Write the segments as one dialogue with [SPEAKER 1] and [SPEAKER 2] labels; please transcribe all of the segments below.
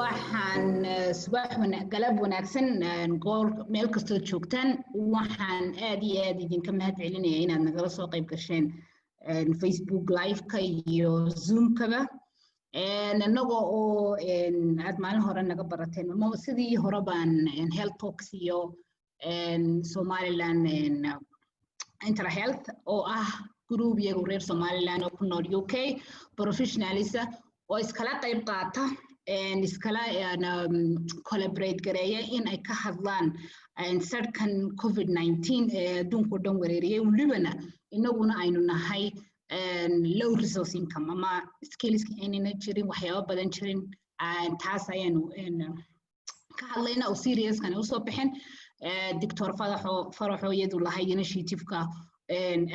[SPEAKER 1] waxaan subax galab wanaagsan goor meel kastoo joogtaan waxaan aad iyo aad idinka mahad celinayaa inaad nagala soo qayb gasheen Facebook live-ka iyo Zoom-kaba annagoo oo aad maalin hore naga barateen sidii hore baan health talks iyo Somaliland Interhealth oo ah group iyagu reer Somaliland oo ku nool UK professionals oo iskala qayb qaata iskala collaborate gareeya in ay ka hadlaan sarkan COVID-19 adduunka dhan weerariyay walibana inaguna aynu nahay low resource income ama skills aynana jirin waxyaabo badan jirin taas ayaanu ka hadlayna oo serious kan u soo bixin Dr. Faraxo iyadu lahayd initiative-ka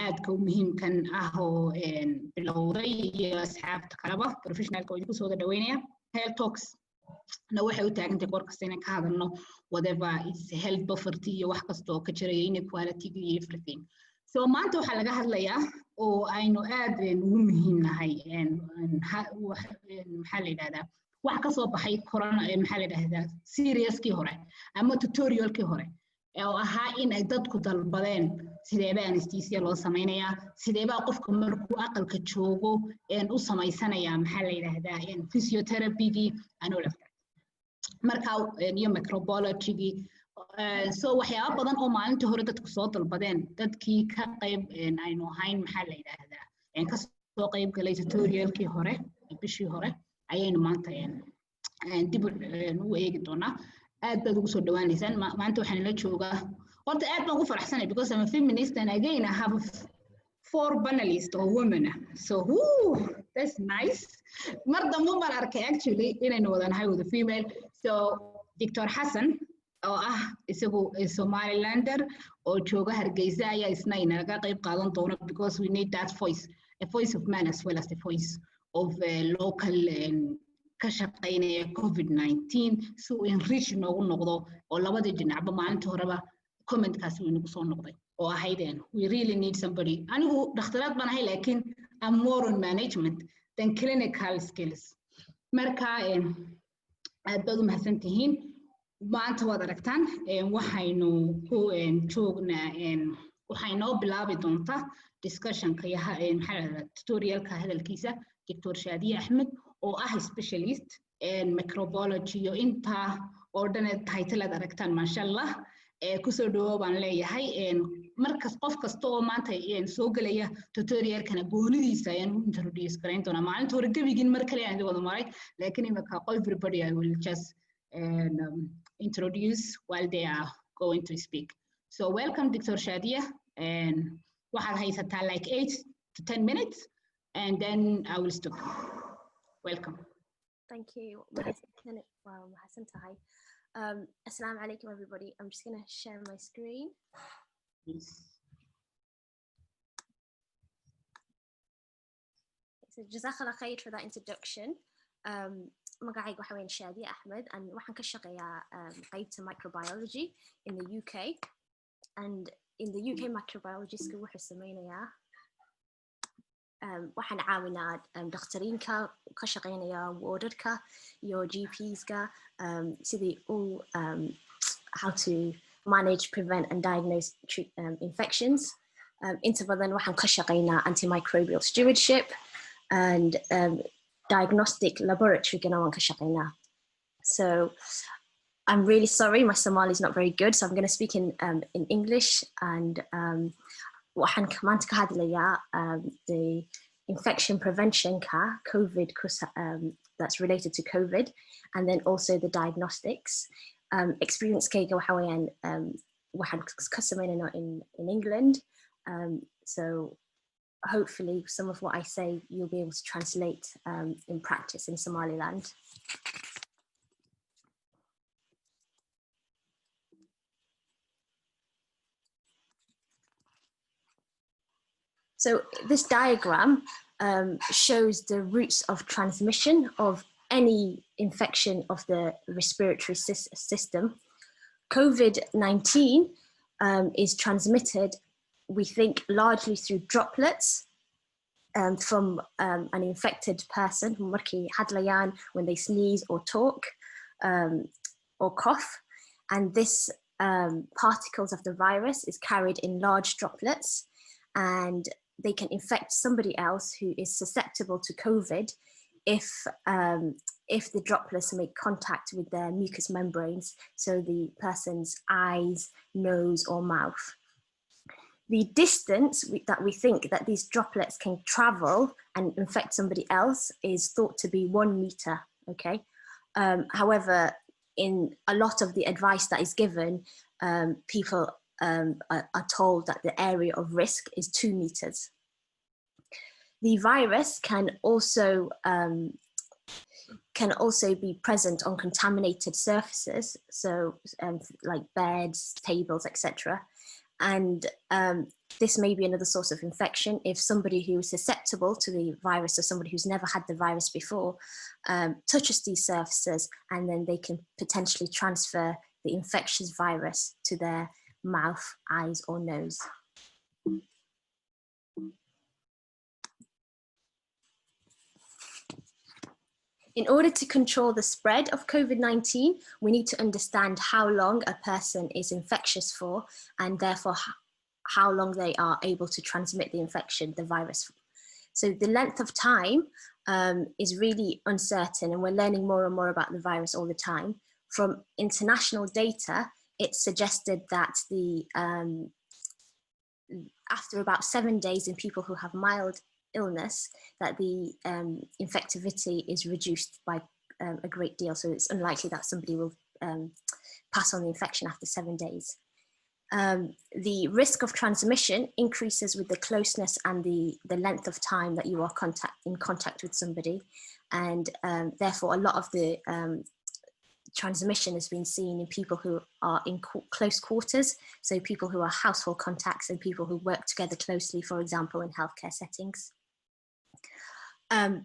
[SPEAKER 1] aadka u muhiimkan ah oo bilowday iyo asxaabta kaleba professionalka oo idinku soo dhaweynaya health talks na waxay u taagantay qor kasta inaan ka hadalno whatever is health poverty iyo wax kasta oo ka jiraya inequality iyo everything so maanta waxa laga hadlayaa oo aynu aad ugu muhiimnahay maxaa la yiraahdaa wax ka soo baxay corona maxaa la yiraahdaa serious-kii hore ama tutorial-kii hore oo ahaa in ay dadku dalbadeen sideeba anesthesia loo sameeyaa sideeba qofka markuu aqalka joogo u sameeysanaya maxaa la yiraahdaa physiotherapy anoo lafta marka iyo microbiology so waxyaabo badan oo maalintii hore dadku soo dalbadeen dadkii ka qayb aynu ahayn maxaa la yiraahdaa ka soo qayb galay tutorial-kii hore bishii hore ayaynu maanta dib u eegi doonaa aad baad ugu soo dhawaanaysaan maanta waxaan la joogaa horta aad baan ugu faraxsanahay because I'm a feminist and again I have 4 panelists or women so that's nice mar dambe mar arkay actually inaynu wada nahay wada female so Dr. Hassan oo ah isagu Somalilander oo jooga Hargeysa ayaa isna inaga qayb qaadan doona because we need that voice a voice of man as well as the voice of local ka shaqeynaya COVID-19 so enrich noogu noqdo oo labada dhinacba maalinta horeba comment-kaas uu inagu soo noqday oo ahaydeen we really need somebody anigu dhakhtarad baan ahay laakiin I'm more on management than clinical skills marka aad baad u mahadsantihiin maanta waad aragtaan waxaynu ku joognaa waxaynoo bilaabi doontaa discussion-ka iyo maxaa la yiraahdaa tutorial-ka hadalkiisa Dr. Shadiya Ahmed oo ah specialist microbiology iyo inta oo dhan title aad aragtaan masha Allah ku soo dhawow baan leeyahay markas qof kasta oo maanta soo galaya tutorial-kana goonidiisa ayaan u introduce gareyn doonaa maalinta hore gabigin mar kale aan wada maray laakiin imika everybody I will just introduce while they are going to speak so welcome Dr. Shadiya and waxaad haysataa like 8 to 10 minutes and then I will stop. Welcome.
[SPEAKER 2] Thank you. Wow, Assalamu alaikum everybody. I'm just going to share my screen.
[SPEAKER 1] Yes.
[SPEAKER 2] So jazakallah khair for that introduction. Magacaygu waxa weyn Shadiya Ahmed and waxaan ka shaqeeyaa qaybta microbiology in the UK and in the UK microbiology school wuxuu sameynayaa waxaan caawinaa dhakhtariinka ka shaqeynaya wardarka iyo GPs-ka sidii how to manage, prevent and diagnose infections. Inta badan waxaan ka shaqeynaa antimicrobial stewardship and diagnostic laboratory-gana waan ka shaqeynaa. So I'm really sorry, my Somali is not very good, so I'm going to speak in English and waxaan maanta ka hadlayaa the infection prevention COVID that's related to COVID and then also the diagnostics experience-kayga waxa weeyaan waxaan ka sameynayna in England so hopefully some of what I say you'll be able to translate in practice in Somaliland. So this diagram shows the routes of transmission of any infection of the respiratory system. COVID-19 is transmitted, we think, largely through droplets from an infected person, when they sneeze or talk, or cough. And this particles of the virus is carried in large droplets, and they can infect somebody else who is susceptible to COVID if the droplets make contact with their mucous membranes, so the person's eyes, nose, or mouth. The distance that we think that these droplets can travel and infect somebody else is thought to be 1 meter, okay? However, in a lot of the advice that is given, people are told that the area of risk is 2 meters. The virus can also be present on contaminated surfaces, so like beds, tables, etc. And this may be another source of infection if somebody who is susceptible to the virus, or somebody who's never had the virus before, touches these surfaces, and then they can potentially transfer the infectious virus to their mouth, eyes, or nose. In order to control the spread of COVID-19, we need to understand how long a person is infectious for, and therefore how long they are able to transmit the infection, the virus. So the length of time is really uncertain, and we're learning more and more about the virus all the time. From international data, it's suggested that after about 7 days in people who have mild illness, that the infectivity is reduced by a great deal. So it's unlikely that somebody will pass on the infection after 7 days. The risk of transmission increases with the closeness and the length of time that you are in contact with somebody. And therefore, a lot of the transmission has been seen in people who are in close quarters. So people who are household contacts and people who work together closely, for example, in healthcare settings.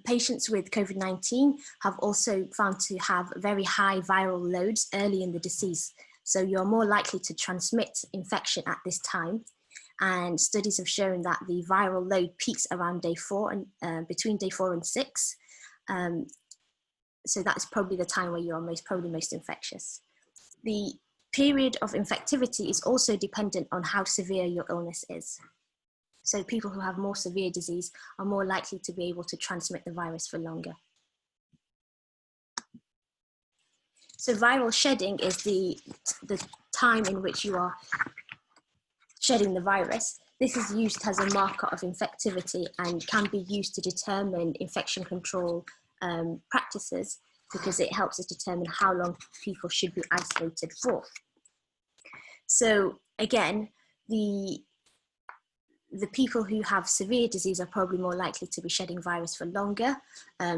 [SPEAKER 2] Patients with COVID-19 have also found to have very high viral loads early in the disease. So you're more likely to transmit infection at this time. And studies have shown that the viral load peaks around day 4 and between day 4 and 6. So that's probably the time where you're probably most infectious. The period of infectivity is also dependent on how severe your illness is. So people who have more severe disease are more likely to be able to transmit the virus for longer. So viral shedding is the time in which you are shedding the virus. This is used as a marker of infectivity and can be used to determine infection control practices, because it helps us determine how long people should be isolated for. So again, the people who have severe disease are probably more likely to be shedding virus for longer.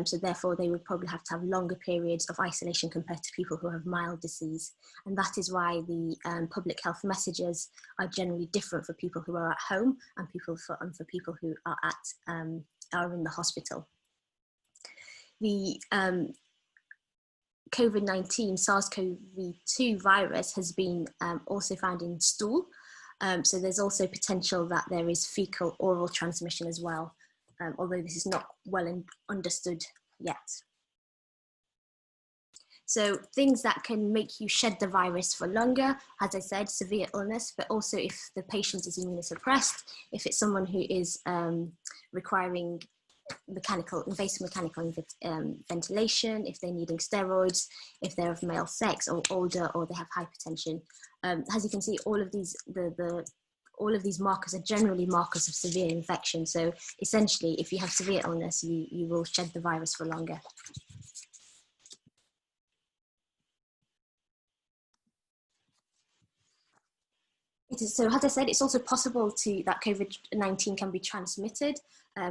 [SPEAKER 2] So therefore they would probably have to have longer periods of isolation compared to people who have mild disease. And that is why the public health messages are generally different for people who are at home and for people who are are in the hospital. The COVID-19 SARS-CoV-2 virus has been also found in stool. So there's also potential that there is fecal oral transmission as well, although this is not well understood yet. So things that can make you shed the virus for longer, as I said, severe illness, but also if the patient is immunosuppressed, if it's someone who is requiring invasive mechanical ventilation, if they're needing steroids, if they're of male sex or older, or they have hypertension. As you can see, all of these markers are generally markers of severe infection. So essentially, if you have severe illness, you will shed the virus for longer. So as I said, it's also possible that COVID-19 can be transmitted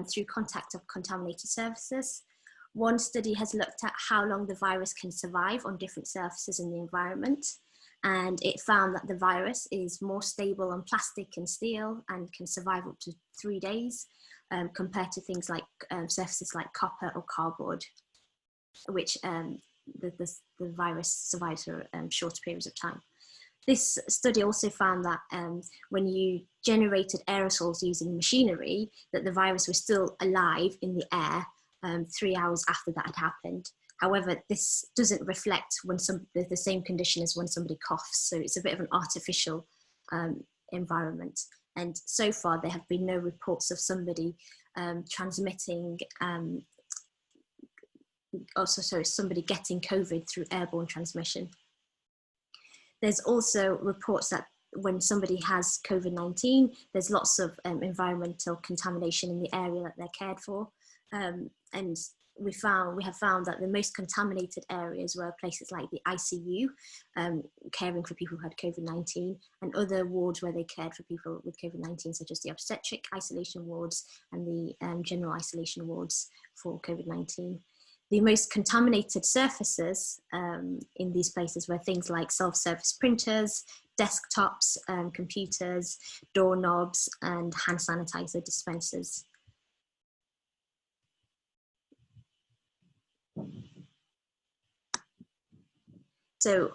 [SPEAKER 2] through contact of contaminated surfaces. One study has looked at how long the virus can survive on different surfaces in the environment. And it found that the virus is more stable on plastic and steel and can survive up to 3 days compared to things like surfaces like copper or cardboard, which the virus survives for shorter periods of time. This study also found that when you generated aerosols using machinery, that the virus was still alive in the air 3 hours after that had happened. However, this doesn't reflect when the same condition as when somebody coughs. So it's a bit of an artificial environment. And so far, there have been no reports of somebody transmitting, somebody getting COVID through airborne transmission. There's also reports that when somebody has COVID-19, there's lots of environmental contamination in the area that they're cared for. And we have found that the most contaminated areas were places like the ICU, caring for people who had COVID-19, and other wards where they cared for people with COVID-19, such as the obstetric isolation wards and the general isolation wards for COVID-19. The most contaminated surfaces in these places were things like self-service printers, desktops, computers, doorknobs, and hand sanitizer dispensers. So,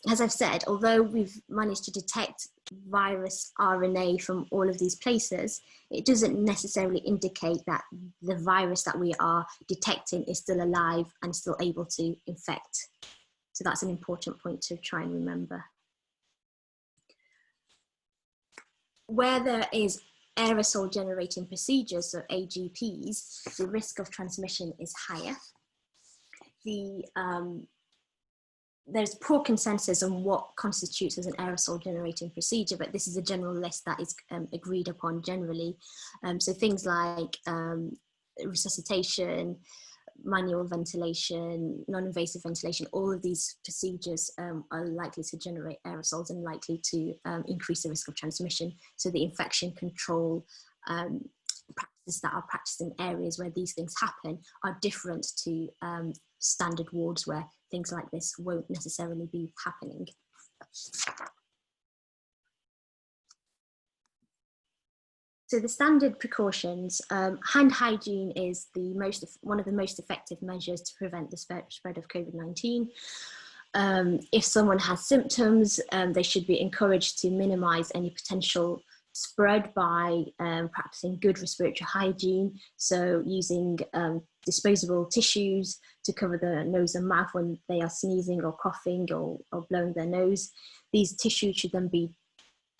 [SPEAKER 2] as I've said, although we've managed to detect virus RNA from all of these places, it doesn't necessarily indicate that the virus that we are detecting is still alive and still able to infect. So that's an important point to try and remember. Where there is aerosol generating procedures, so AGPs, the risk of transmission is higher. There's poor consensus on what constitutes as an aerosol generating procedure, but this is a general list that is agreed upon generally. So things like resuscitation, manual ventilation, non-invasive ventilation, all of these procedures are likely to generate aerosols and likely to increase the risk of transmission. So the infection control practices that are practiced in areas where these things happen are different to standard wards where things like this won't necessarily be happening. So the standard precautions, hand hygiene is one of the most effective measures to prevent the spread of COVID-19. If someone has symptoms, they should be encouraged to minimize any potential spread by practicing good respiratory hygiene. So using disposable tissues to cover the nose and mouth when they are sneezing or coughing or blowing their nose. These tissues should then be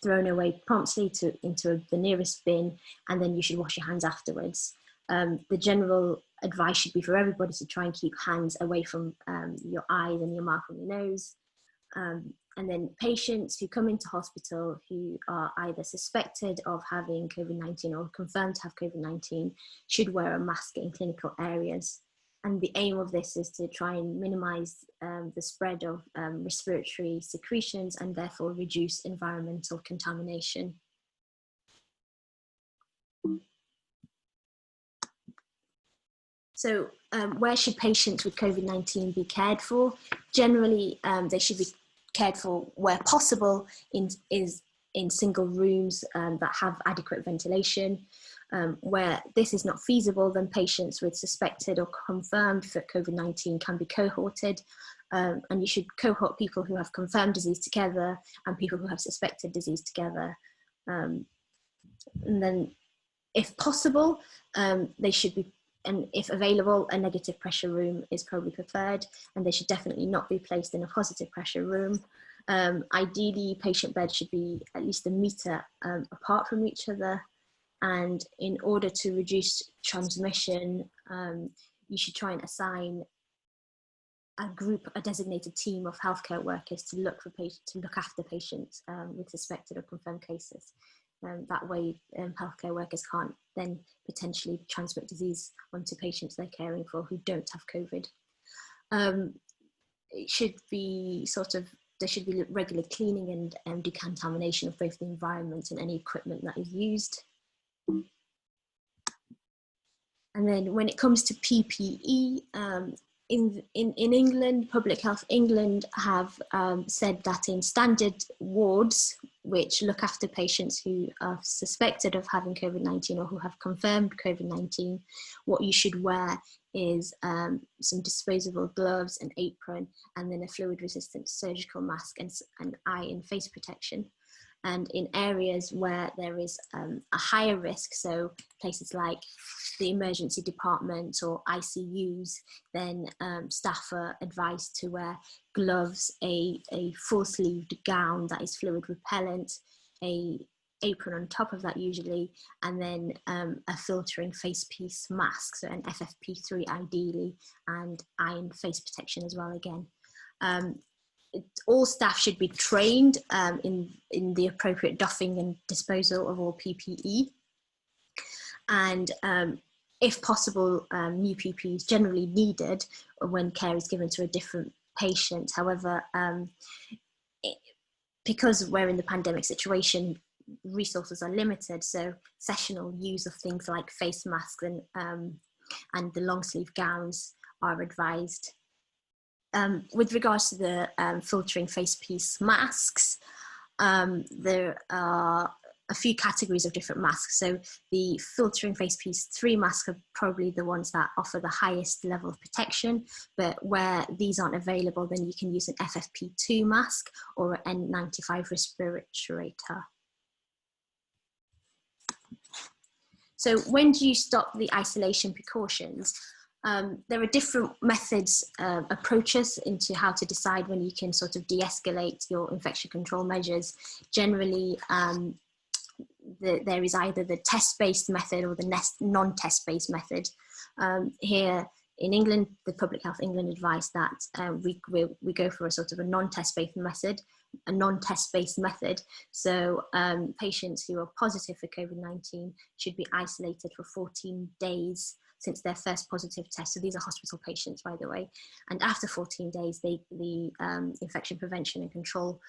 [SPEAKER 2] thrown away promptly into the nearest bin, and then you should wash your hands afterwards. The general advice should be for everybody to try and keep hands away from your eyes and your mouth and your nose. And then patients who come into hospital who are either suspected of having COVID-19 or confirmed to have COVID-19 should wear a mask in clinical areas. And the aim of this is to try and minimize the spread of respiratory secretions and therefore reduce environmental contamination. So where should patients with COVID-19 be cared for? Generally, they should be cared for where possible in single rooms that have adequate ventilation. Where this is not feasible, then patients with suspected or confirmed for COVID-19 can be cohorted, and you should cohort people who have confirmed disease together and people who have suspected disease together. And then if possible, they should be, and if available, a negative pressure room is probably preferred, and they should definitely not be placed in a positive pressure room. Ideally, patient beds should be at least 1 meter apart from each other. And in order to reduce transmission, you should try and assign a designated team of healthcare workers to look after patients with suspected or confirmed cases. That way, healthcare workers can't then potentially transmit disease onto patients they're caring for who don't have COVID. It should be there should be regular cleaning and decontamination of both the environment and any equipment that is used. And then when it comes to PPE, in England, Public Health England have said that in standard wards, which look after patients who are suspected of having COVID-19 or who have confirmed COVID-19, what you should wear is some disposable gloves, an apron, and then a fluid-resistant surgical mask and eye and face protection. And in areas where there is a higher risk, so places like the emergency department or ICUs, then staff are advised to wear gloves, a full-sleeved gown that is fluid repellent, a apron on top of that usually, and then a filtering face piece mask, so an FFP3 ideally, and iron face protection as well again. All staff should be trained in the appropriate doffing and disposal of all PPE. And if possible, new PPE is generally needed when care is given to a different patient. However, because we're in the pandemic situation, resources are limited, so sessional use of things like face masks and the long sleeve gowns are advised. With regards to the filtering face piece masks, there are a few categories of different masks. So the filtering face piece 3 masks are probably the ones that offer the highest level of protection, but where these aren't available, then you can use an FFP2 mask or an N95 respirator. So when do you stop the isolation precautions? There are different methods, approaches into how to decide when you can sort of de-escalate your infection control measures. Generally, there is either the test-based method or the non-test-based method. Here in England, the Public Health England advised that we go for a sort of a non-test-based method. So patients who are positive for COVID-19 should be isolated for 14 days since their first positive test. So these are hospital patients, by the way. And after 14 days, the infection prevention and control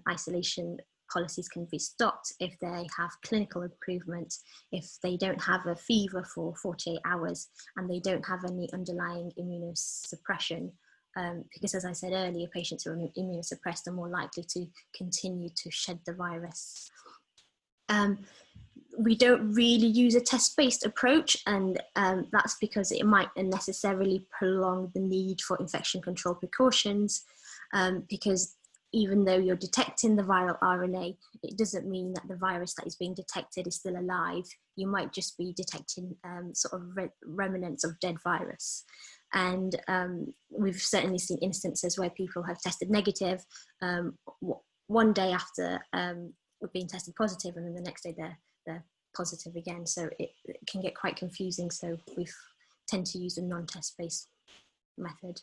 [SPEAKER 2] isolation policies can be stopped if they have clinical improvement, if they don't have a fever for 48 hours, and they don't have any underlying immunosuppression. Because as I said earlier, patients who are immunosuppressed are more likely to continue to shed the virus. We don't really use a test-based approach, and that's because it might unnecessarily prolong the need for infection control precautions, because even though you're detecting the viral RNA, it doesn't mean that the virus that is being detected is still alive. You might just be detecting sort of remnants of dead virus. And we've certainly seen instances where people have tested negative one day after being tested positive, and then the next day they're positive again. So it can get quite confusing. So we tend to use a non-test based method.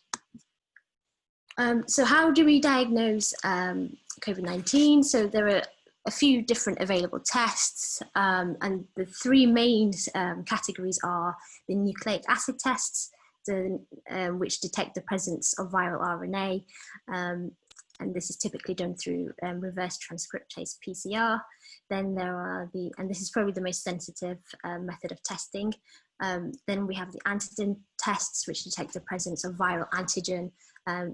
[SPEAKER 2] So how do we diagnose COVID-19? So there are a few different available tests, and the 3 main categories are the nucleic acid tests, which detect the presence of viral RNA, and this is typically done through reverse transcriptase PCR. Then there are and this is probably the most sensitive method of testing. Then we have the antigen tests, which detect the presence of viral antigen,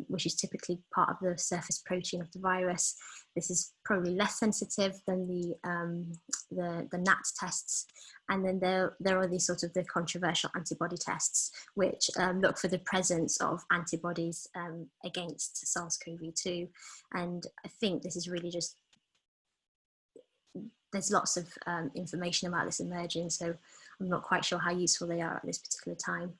[SPEAKER 2] which is typically part of the surface protein of the virus. This is probably less sensitive than the NAT tests. And then there are these sort of the controversial antibody tests, which look for the presence of antibodies against SARS-CoV-2. And I think this is really just, there's lots of information about this emerging, so I'm not quite sure how useful they are at this particular time.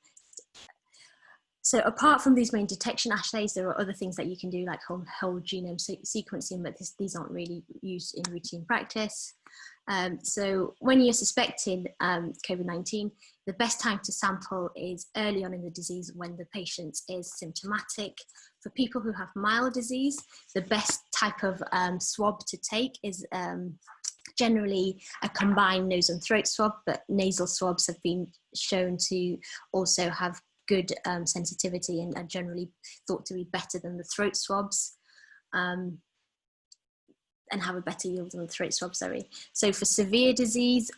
[SPEAKER 2] So apart from these main detection assays, there are other things that you can do, like whole genome sequencing, but these aren't really used in routine practice. So when you're suspecting COVID-19, the best time to sample is early on in the disease when the patient is symptomatic. For people who have mild disease, the best type of swab to take is generally a combined nose and throat swab, but nasal swabs have been shown to also have good sensitivity and are generally thought to be better than the throat swabs, and have a better yield than the throat swab, sorry. So for severe disease,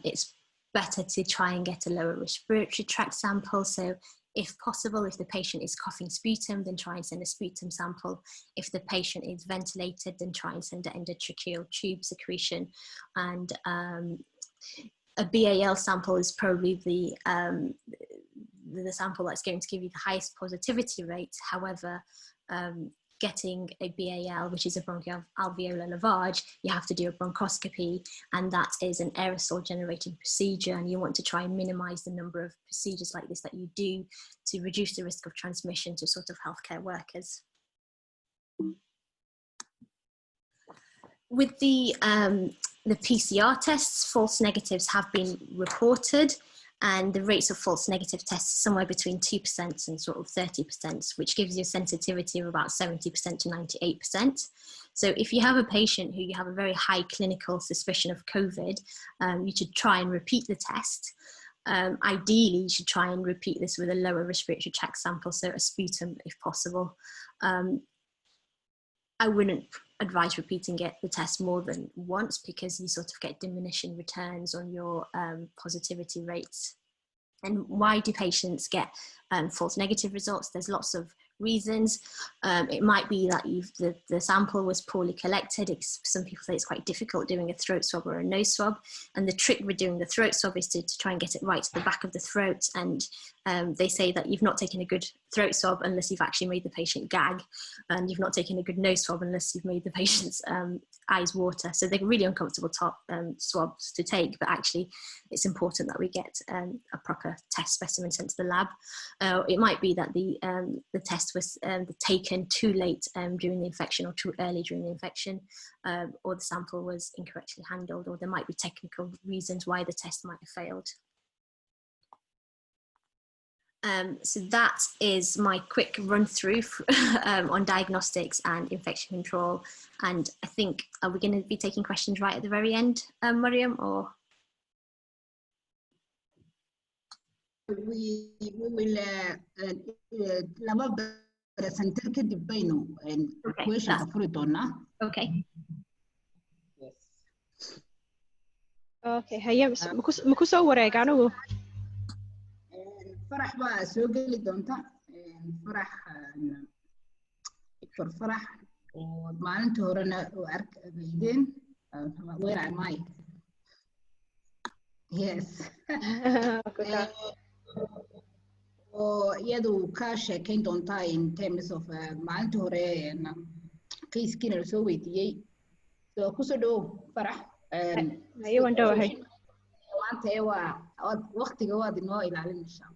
[SPEAKER 2] it's better to try and get a lower respiratory tract sample. So if possible, if the patient is coughing sputum, then try and send a sputum sample. If the patient is ventilated, then try and send an endotracheal tube secretion. And a BAL sample is probably the sample that's going to give you the highest positivity rate. However, getting a BAL, which is a bronchoalveolar lavage, you have to do a bronchoscopy, and that is an aerosol generating procedure, and you want to try and minimize the number of procedures like this that you do to reduce the risk of transmission to sort of healthcare workers. With the PCR tests, false negatives have been reported, and the rates of false negative tests are somewhere between 2% and sort of 30%, which gives you a sensitivity of about 70% to 98%. So if you have a patient who you have a very high clinical suspicion of COVID, you should try and repeat the test. Ideally, you should try and repeat this with a lower respiratory tract sample, so a sputum if possible. I wouldn't advise repeating the test more than once, because you sort of get diminishing returns on your positivity rates. And why do patients get false negative results? There's lots of reasons. It might be that the sample was poorly collected. Some people say it's quite difficult doing a throat swab or a nose swab. And the trick with doing the throat swab is to try and get it right to the back of the throat. And they say that you've not taken a good throat swab unless you've actually made the patient gag, and you've not taken a good nose swab unless you've made the patient's eyes water. So they're really uncomfortable swabs to take, but actually it's important that we get a proper test specimen sent to the lab. It might be that the test was taken too late during the infection, or too early during the infection, or the sample was incorrectly handled, or there might be technical reasons why the test might have failed. So that is my quick run through on diagnostics and infection control. And I think, are we going to be taking questions right at the very end, Mariam, or?
[SPEAKER 1] We will presenter kadib baynu questions furi doonaa.
[SPEAKER 2] Okay.
[SPEAKER 3] Yes. Okay, haye ma ku soo wareega anigu?
[SPEAKER 1] Farax baa soo geli doonta. Farax Dr. Farax oo maalintii horena u arkaydeen. Where am I? Yes. oo iyadu ka sheekayn doontaa in terms of maalintii hore case-kiina la soo weydiiyey. So ku soo dhow Farax.
[SPEAKER 3] Haye waan dhawahay.
[SPEAKER 1] Maanta waqtiga waad inoo ilaalin insha Allah.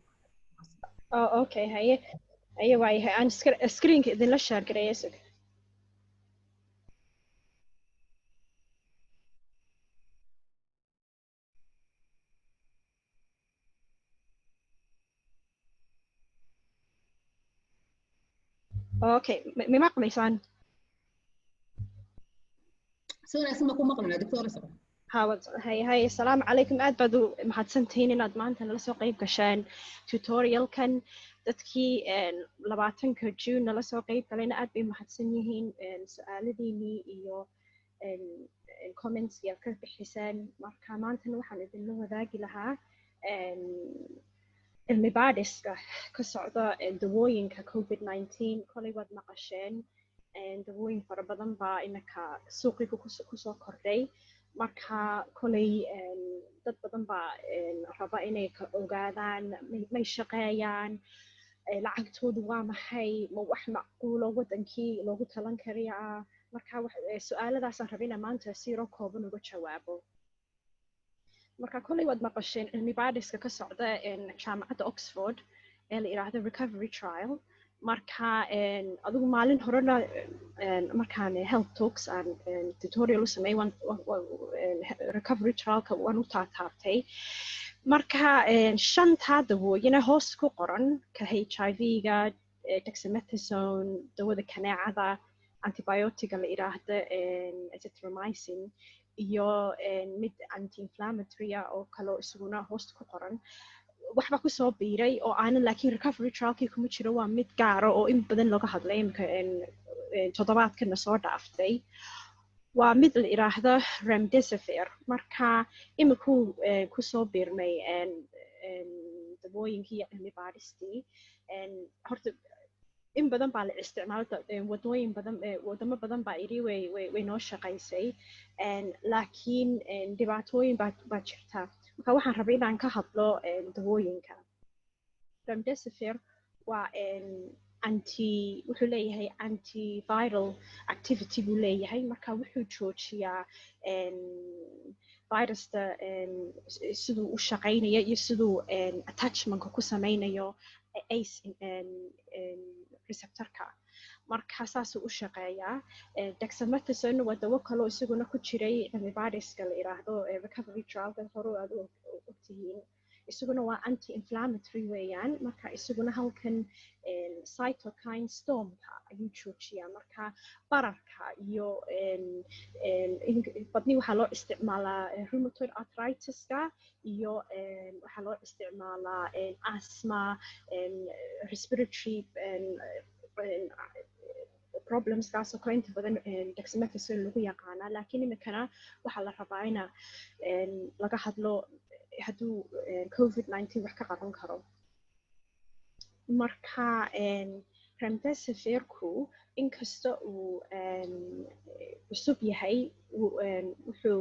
[SPEAKER 3] Oh, okay, haye waayahay aan screen-ka idinla share gareeyo sug. Okay, ma maqlaysaan?
[SPEAKER 1] Soo raasma ku maqlina Dr. Sara.
[SPEAKER 3] Haye assalaamu calaykum, aad baad u mahadsantihiin inaad maanta nala soo qayb gasheen tutorialkan. Dadkii 20 June nala soo qayb galayna aad bay mahadsan yihiin. Su'aaladiinii iyo comments aad ka bixiseen. Marka maantana waxaan idinla wadaagi lahaa cilmi baadhiska ka socda dawooyinka COVID-19. Kolay waad maqasheen dawooyin fara badan baa inaka suuqiga kusoo kordhay. Marka kolay dad badan baa raba inay ka ogaadaan may shaqeeyaan, lacagtoodu waa maxay, ma wax macquulo wadankii loogu talan karayaa. Marka su'aaladaasaan raba inaan maanta si yaro kooban uga jawaabo. Marka kolay waad maqasheen cilmi baadhiska ka socda jaamacadda Oxford ee la yiraahdo Recovery Trial. Marka adigu maalin horena markaan health talks aan tutorial u sameeyay recovery trialka waan u taabtay. Marka shanta dawooyin hoos ku qoran ka HIV-ga, dexamethasone, dawada kaneecada, antibiotic la yiraahdo azithromycin, iyo mid anti-inflammatory oo kale isaguna hoos ku qoran. waxba ku soo biiray oo aanan laakiin recovery trialkii kuma jiro, waa mid gaar oo in badan looga hadlay imka toddobaadkana soo dhaaftay. Waa mid la yiraahdo remdesivir. Marka imikuu ku soo biirmay dabooyinkii cilmi baadhistii. Horta in badan baa la isticmaalay, wadamo badan baa iri way noo shaqaysay, laakiin dhibaatooyin baa jirta. Marka waxaan rabay inaan ka hadlo dawooyinka. Remdesivir waa wuxuu leeyahay antiviral activity buu leeyahay marka wuxuu joojiyaa virusta siduu u shaqaynayo iyo siduu attachmentka ku samaynayo ACE receptorka marka saasuu u shaqeeyaa dexamethasone waa dawo kaloo isaguna ku jiray viruska la yiraahdo recovery trialka hore aad u ogtihiin isaguna waa anti-inflammatory weeyaan marka isaguna halkan cytokine stormka ayuu joojiyaa marka bararka iyo badni waxaa loo isticmaalaa rheumatoid arthritis-ka iyo waxaa loo isticmaalaa asthma respiratory problems kaasoo kale inta badan dexamethasone lagu yaqaanaa laakiin imikana waxaa la rabaa ina laga hadlo hadduu COVID-19 wax ka qaban karo marka remdesivirku inkasta uu cusub yahay wuxuu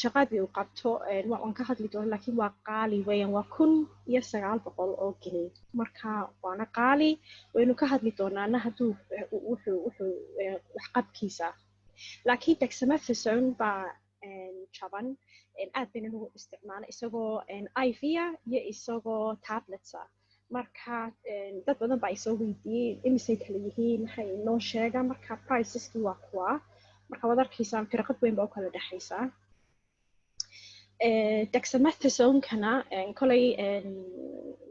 [SPEAKER 3] shaqadii uu qabto waan ka hadli doona laakiin waa qaali weeyaan waa 1900 oo gini marka waana qaali waynu ka hadli doonaana hadduu wuxuu waxqabkiisa laakiin dexamethasone baa jaban aad bayna lagu isticmaala isagoo IV iyo isagoo tablets marka dad badan baa isoo weydiiyey imisay kala yihiin maxay noo sheegaan marka priceski waa kuwa marka waad arkaysaan firqad weyn baa u kala dhexaysaa dexamethasone-kana kolay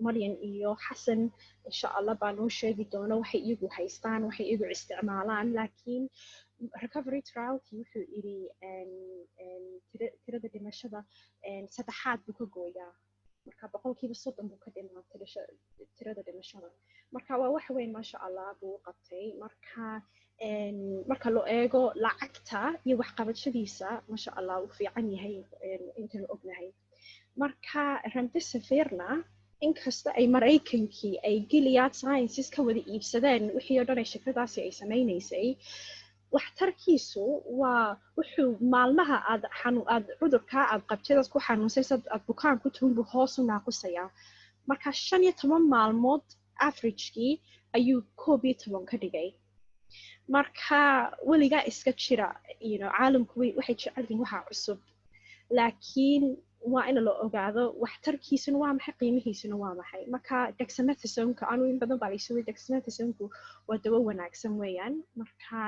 [SPEAKER 3] Maryan iyo Xasan insha Allah baa noo sheegi doona waxay iyagu haystaan waxay iyagu isticmaalaan laakiin recovery trialkii wuxuu yidhi tirada dhimashada saddexaad buu ka gooyaa marka 30% buu ka dhimaa tirada dhimashada marka waa wax weyn maasha Allah buu qabtay marka loo eego lacagta iyo waxqabadshadiisa maasha Allah uu fiican yahay intaan ognahay marka remdesivirna inkasta ay Mareykankii ay Gilead Sciences ka wada iibsadeen wixii oo dhan ay shirkadaasi ay samaynaysay waxtarkiisu waa wuxuu maalmaha aad cudurka aad qabtay ku xanuunsaysa aad bukaan ku tuhun buu hoos u naaqusaya marka 15 maalmood averagekii ayuu 11 ka dhigay marka weliga iska jira caalamku waxay jecel yihiin waxa cusub laakiin waa in la ogaado waxtarkiisuna waa maxay qiimihiisuna waa maxay marka dexamethasone-ka anu in badan baa la isoo dexamethasone-ku waa dawo wanaagsan weeyaan marka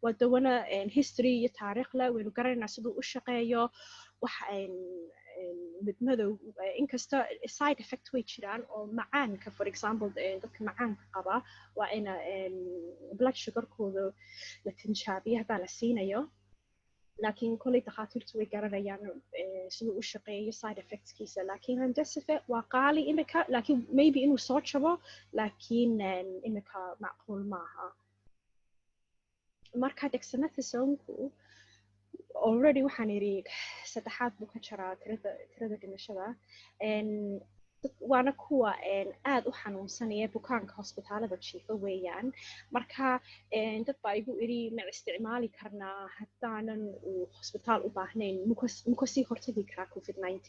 [SPEAKER 3] waa dawana history iyo taariikh leh waynu garanaynaa siduu u shaqeeyo wax midmadow inkasta side effect way jiraan oo macaanka for example dadka macaanka qaba waa ina blood sugarkooda la tinjaabiyo hadaa la siinayo laakiin kolay takhaatiirtu way garanayaan siduu u shaqeeyo side effectskiisa laakiin remdesivir waa qaali imika laakiin maybe inuu soo jabo laakiin imika macquul maaha marka dexamethasone-ku already waxaan yidhi saddexaad buu ka jaraa tirada dhimashada waana kuwa aad u xanuunsanaya bukaanka hospitaalada jiifa weeyaan marka dad baa igu iri ma isticmaali karnaa haddaanan uu hospitaal u baahnayn muka sii hortagi karaa COVID-19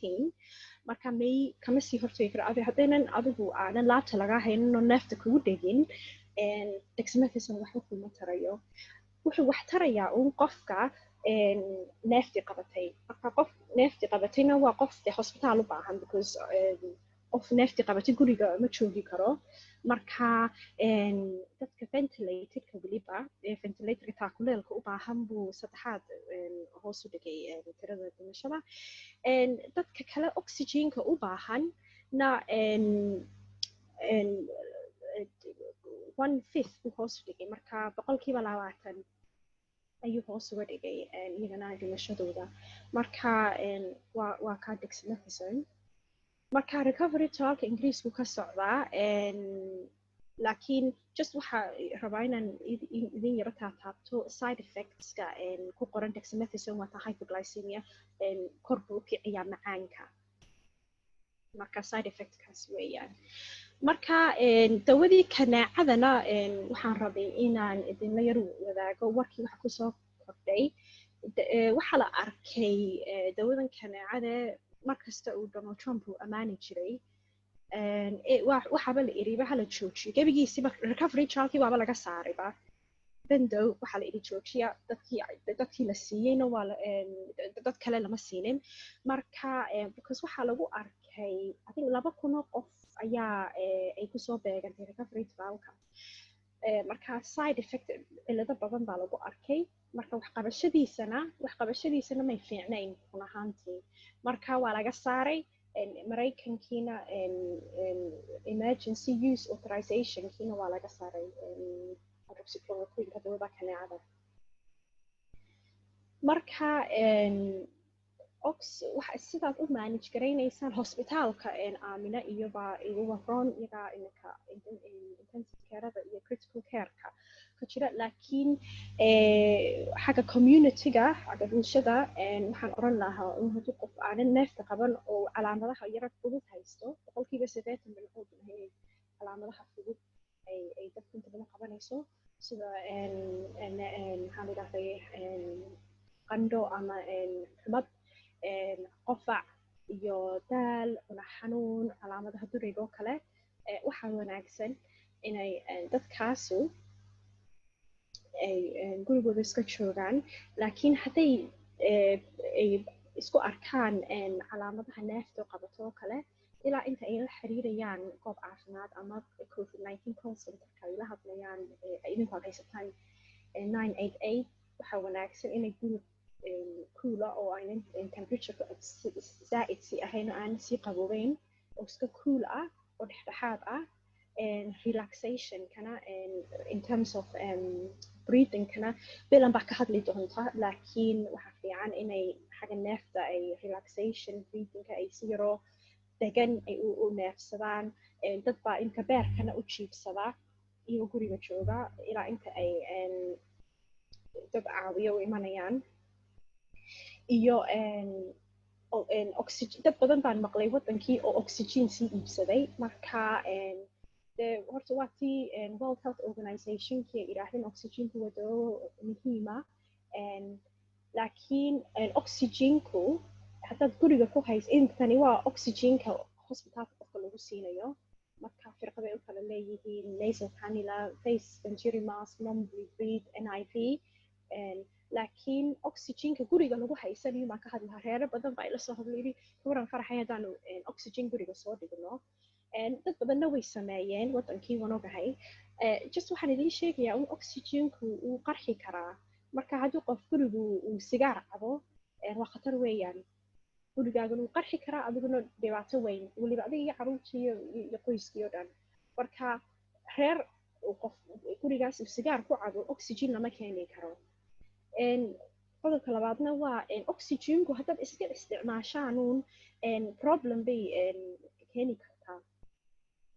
[SPEAKER 3] marka kama sii hortagi kara haddaynan adigu aanan laabta lagaa hayninoo neefta kugu dhegin dexamethasone waxba kuma tarayo wuxuu wax tarayaa uun qofka neeftii qabatay marka qof neeftii qabatayna waa qof hospitaal u baahan because qof neeftii qabatay guriga ma joogi karo marka dadka ventilatorka weliba ventilatorka taakuleelka u baahan buu saddexaad hoos u dhigay tirada dhimashada dadka kale oxygenka u baahan na 1/5 buu hoos u dhigay marka 20% ayuu hoos uga dhigay iyagana dhimashadooda marka waa ka dexamethasone marka recovery talk ingiriisku ka socdaa laakiin just waxa rabaa inaan idin yaro taabto side effectska ku qoran dexamethasone waa hypoglycemia kor buu kiciyaa macaanka marka side effectkaas weeyaan marka dawadii kanaacadana waxaan rabay inaan idinla yar wadaago warkii waxa kusoo kordhay waxaa la arkay dawadan kanaacada markasta uu Donald Trump uu amaani jiray waxaaba la iriba hala joojiyo gebigiisiba recovery childkii waaba laga saarayba bendow waxaa la iri joojiya dadkii la siiyeyna waa dad kale lama siinin marka because waxaa lagu arkay I think 2,000 qof ayaa ay kusoo beegantay recovery trialka marka side effect cilado badan baa lagu arkay marka waxqabashadiisana may fiicnayn run ahaantii marka waa laga saaray maraykankiina emergency use authorizationkiina waa laga saaray hydroxychloroquine dawada kaneecada marka sidaad u manage garaynaysaan hospitaalka aamina iyo waroon iyagaa iminka intensive carada iyo critical careka ka jira laakiin xagga communityga xagga bulshada waxaan oran lahaa in haddii qof aanan neefta qaban oo calaamadaha yara fudud haysto 70% bilcood inay calaamadaha fudud ay dadka inta badan qabanayso sida maxaan idhahday qandho ama xumad qofac iyo daal madax xanuun calaamadaha durayga oo kale waxaa wanaagsan inay dadkaasu ay gurigooda iska joogaan laakiin hadday ay isku arkaan calaamadaha neefta qabato oo kale ilaa inta ay la xiriirayaan goob caafimaad ama COVID-19 call centerka ay la hadlayaan idinku aad haysataan 988 waxaa wanaagsan inay guri cooler oo aynan temperature zaa'id si ahayn oo aan sii qaboobeyn oo iska cool ah oo dhexdhexaad ah relaxation kana in terms of breathing kana bilan baa ka hadli doonta laakiin waxaa fiican inay xagga neefta ay relaxation breathingka ay si yaro degan ay u neefsadaan dad baa inta beerkana u jiibsada iyo guriga jooga ilaa inta ay dad caawiyo u imanayaan iyo dad badan baan maqlay wadankii oo oxygen sii iibsaday marka horta waa tii World Health Organizationkii ay yidhaahdeen oxygenku waa dawo muhiima laakiin oxygenku haddaad guriga ku hayso intani waa oxygenka hospitaalka qofka lagu siinayo marka firqaday u kala leeyihiin nasal cannula face venturi mask non breathe NIV laakiin oxygenka guriga lagu haysanayo maa ka hadlahaa reero badan baa ila soo hadlayay kuwaran faraxay haddaanu oxygen guriga soo dhigno dad badanna way sameeyeen wadankii waan ogahay just waxaan idiin sheegayaa in oxygenku uu qarxi karaa marka haddii qof gurigu uu sigaar cabo waa khatar weeyaan gurigaagana uu qarxi karaa adiguna dhibaato weyn weliba adiga iyo caruurtii iyo qoyskii oo dhan marka reer qof gurigaas uu sigaar ku cabo oxygen lama keeni karo qodobka labaadna waa oxygenku haddaad iska isticmaashaanuun problem bay keeni kartaa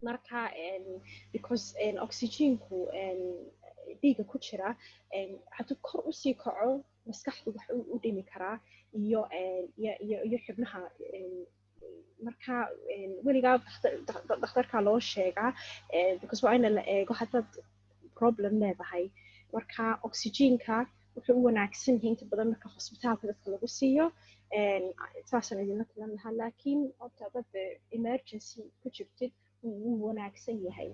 [SPEAKER 3] marka because oxygenku dhiiga ku jira hadduu kor usii kaco maskaxdu wax u dhimi karaa iyo xubnaha marka weligaa dhakhtarka loo sheegaa because waa ina la eego haddaad problem leedahay marka oxygenka wuxuu u wanaagsan yahay inta badan marka hospitaalka dadka lagu siiyo saasaan idinla talan lahaa laakiin horta dad emergency ku jirtid wuu wanaagsan yahay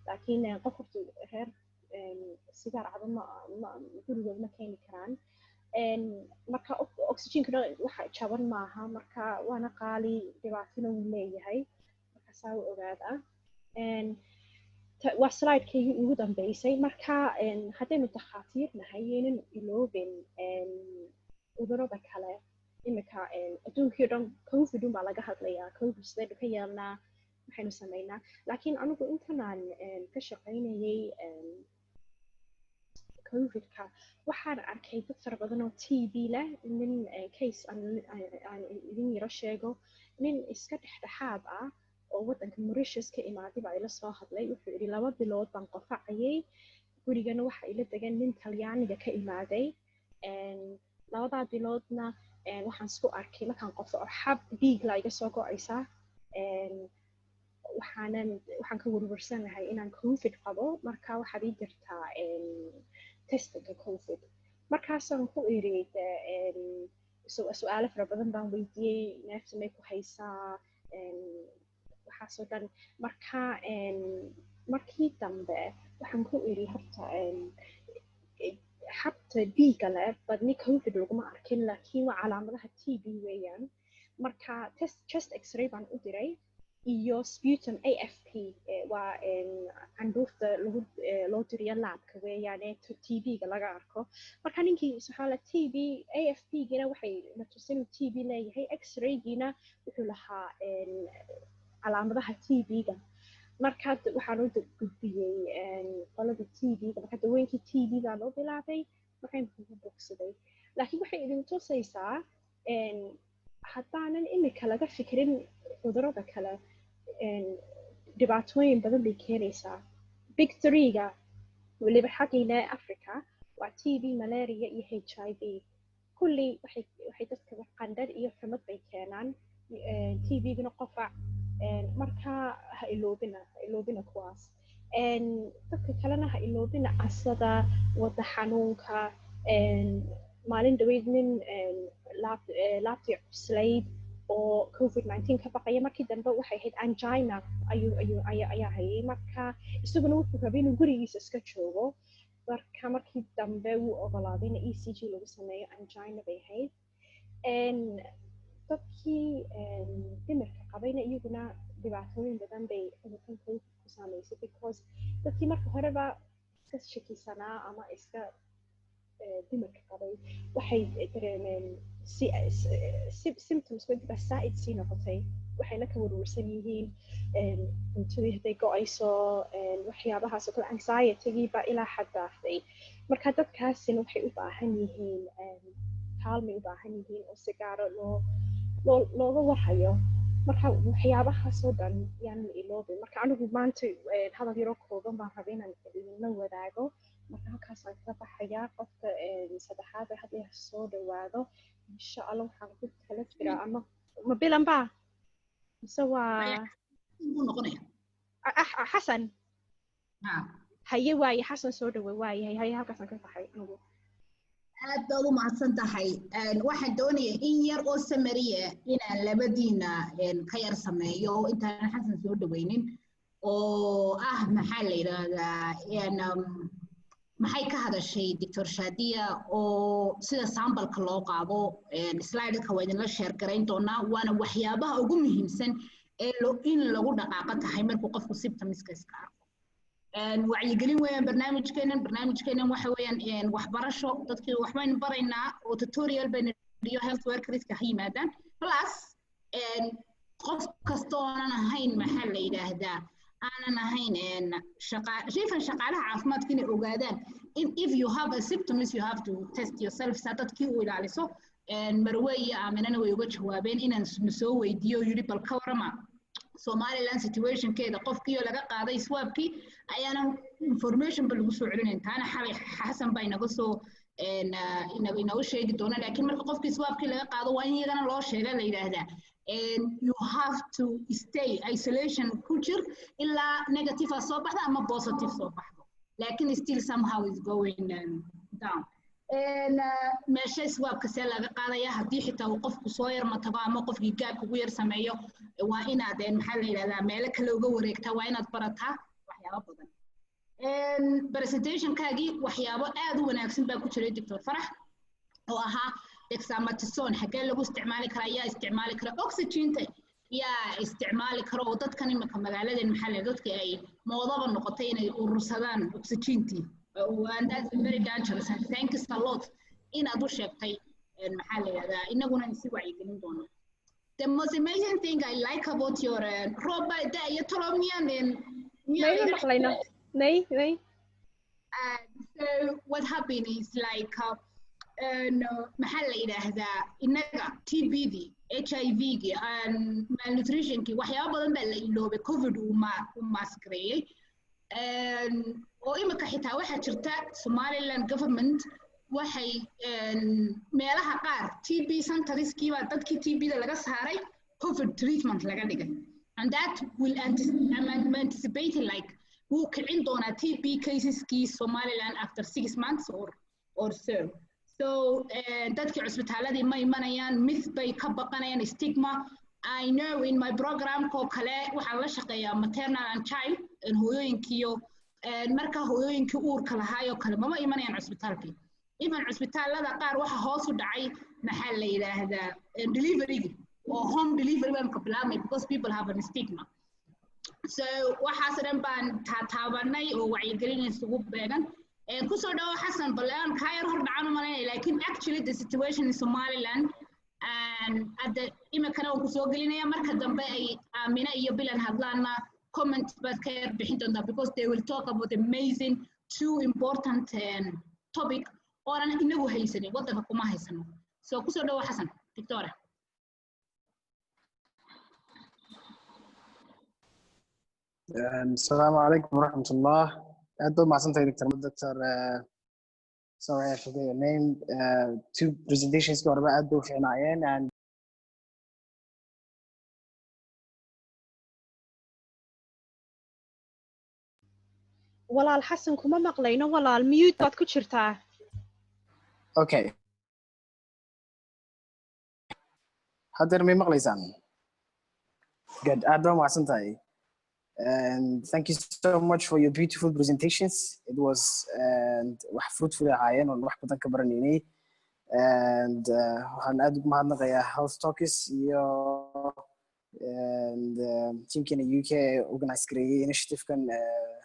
[SPEAKER 3] laakiin qof horta reer sigaar cabo gurigood ma keeni karaan marka oxygenkana waxa jaban maaha marka waana qaali dhibaatana wuu leeyahay marka saa u ogaada waa slide-kaygii ugu dambeysay marka haddaynu takhaatiir nahay yaynan iloobin cudurada kale imika adduunkii o dhan covid baa laga hadlayaa covid sidaynu ka yeelnaa waxaynu samaynaa laakiin anigu intanaan ka shaqaynayay covidka waxaan arkay dad fara badan oo TB leh nin case aan idin yaro sheego nin iska dhexdhexaad ah oo wadanka Mauritius ka imaaday baa ila soo hadlay wuxuu yidhi 2 bilood baan qofacayay gurigana waxa ila degan nin Talyaaniga ka imaaday 2 biloodna waxaan isku arkay markaan qofaco xab dhiig la iga soo go'aysa waxaan ka warwarsanahay inaan covid qabo marka waxaad ii jirtaa testinga covid markaasaan ku iri su'aalo fara badan baan weydiiyey neefta may ku haysaa waxaasoo dhan markii dambe waxaan ku iri habta dhiiga leh badni covid laguma arkin laakiin waa calaamadaha TB weeyaan marka chest x-ray baan u diray iyo sputum AFP waa candhuufta loo diriyo laabka weeyaan ee TB-ga laga arko marka ninkii su'aala TB AFP-gina waxay na tusin TB leeyahay x-ray-gina wuxuu lahaa calaamadaha TB-ga marka waxaan u gudbiyey qolada TB-ga marka dawooyinkii TB-ga loo bilaabay markaan ku bogsaday laakiin waxay idin tusaysaa haddaanan imika laga fikirin cudurrada kale dhibaatooyin badan bay keenaysaa big three-ga weliba xaggiina Africa waa TB malaria iyo HIV kulli waxay dadka qandhar iyo xumad bay keenaan TB-guna qofac marka ha iloobina kuwaas dadka kalena ha iloobina asada wada xanuunka maalin dhaweyd nin laabtii cuslayd oo COVID-19 ka baqaya markii dambe waxay ahayd angina ayaa hayay marka isaguna wuxuu rabay inuu gurigiisa iska joogo marka markii dambe wuu ogolaaday in ECG lagu sameeyo angina bay ahayd dadkii dhimirka qabayna iyaguna dhibaatooyin badan bay cudurkan ku saameysay because dadkii marka horeba iska shakisanaa ama iska dhimirka qabay waxay dareemeen symptoms wadiba saaid sii noqotay waxayna ka warwarsan yihiin cuntadii hadday go-ayso waxyaabahaas oo kale anxiety-gii baa ilaa xad dhaaftay marka dadkaasina waxay u baahan yihiin kaalmay u baahan yihiin oo si gaara looga warhayo marka waxyaabahaas oo dhan yaan la iloobin marka anigu maanta hadal yaroo kooban baan rabay inaan idinla wadaago marka halkaasaan ka baxayaa qofka saddexaad ee hadda soo dhawaado insha allah waxaan ku kala jiraa ama ma bilan baa mise waa xasan haye waaye xasan soo dhawe waaye haye halkaasaan ka baxay anigu
[SPEAKER 1] aad baad u mahadsan tahay waxaan doonayaa in yar oo samariya inaan labadiina ka yar sameeyo intaan xasan soo dhaweynin oo maxaa la yiraahdaa maxay ka hadashay Dr. Shadia oo sida sambalka loo qaado slide-ka waa idinla share garayn doonaa waana waxyaabaha ugu muhiimsan ee in lagu dhaqaaqo tahay markuu qofku symptoms-ka iska arko wacyigelin weeyaan barnaamijkeenan waxa weeyaan waxbarasho dadkii waxbaynu baraynaa oo tutorial baynu iyo health workers-ka ha yimaadaan plus qof kasta oonan ahayn maxaa la yidhaahdaa aanan ahayn shaqaalaha caafimaadka inay ogaadaan if you have a symptoms you have to test yourself saa dadkii u ilaaliso marwe iyo aaminana way uga jawaabeen inaan soo weydiiyo yidhi bal ka warama Somaliland situation-keeda qofkii laga qaaday swabkii ayaana information ba lagu soo celinayn taana xalay xasan baa inaga soo inaga sheegi doona laakiin marka qofkii swabkii laga qaado waa in iyagana loo sheega la yiraahdaa you have to stay isolation ku jir ilaa negative soo baxda ama positive soo baxdo laakiin still somehow is going down meesha swabka see laga qaadaya haddii xitaa uu qofku soo yar matago ama qofkii gaabka ugu yar sameeyo waa inaad maxaa la yidhahdaa meelo kale uga wareegtaa waa inaad barataa waxyaabo badan presentationkaagii waxyaabo aad u wanaagsan baa ku jiray Dr. Farax oo ahaa dexamethasone xagee lagu isticmaali karaa yaa isticmaali kara oxygen-ta yaa isticmaali karo oo dadkan imika magaaladeen maxaa la dadka ay moodaba noqotay inay urursadaan oxygen-tii and that's very dangerous and thank you a lot inaad u sheegtay maxaa la yidhahdaa inaguna si wacyigelin doono the most amazing thing I like about your robot that you told me so what happened is like maxaa la yidhaahdaa inaga TB-dii HIV-gii malnutrition-kii waxyaabo badan baa la iloobay covid uu maskareeyey oo imika xitaa waxaa jirta Somaliland government waxay meelaha qaar TB centerskii baa dadkii TB-da laga saaray covid treatment laga dhigay and that will anticipate like wuu kicin doonaa TB caseskii Somaliland after 6 months or so dadkii cusbitaaladii ma imanayaan myth bay ka baqanayaan stigma I know in my program ko kale waxaan la shaqeeyaa maternal and child hooyooyinkiyo marka hooyooyinkii uurka lahaayo kale mama imanayaan cusbitaalkii even cusbitaalada qaar waxa hoos u dhacay maxaa la yiraahdaa delivery or home delivery baan ka bilaabmay because people have a stigma so waxaas dhan baan taabanay oo wacyigelin isugu beegan ku soo dhawo Xasan balaan ka yar hor dhacaan malayna laakiin actually the situation in Somaliland and at the imikana oo ku soo gelinaya marka dambe ay Aamina iyo Bilan hadlaana comment but ka yar bixin doonta because they will talk about amazing two important topic oo aan inagu haysanin wadanka kuma haysano so ku soo dhawo Xasan Victoria
[SPEAKER 4] السلام عليكم ورحمة الله. أدو مع سنتي دكتور sorry I forget your name. Two presentations got about أدو في عنايين and
[SPEAKER 3] walaal Xasan kuma maqlayno walaal mute baad ku jirtaa.
[SPEAKER 4] Okay. Hadda ma maqlaysaan? Good. Aad baa mahadsantahay. And thank you so much for your beautiful presentations. It was wax fruitful ahaayeen oo wax badan ka baranaynay. And waxaan aad ugu mahadnaqayaa Health Talks iyo and teamkana UK organize gareeyay initiative-kan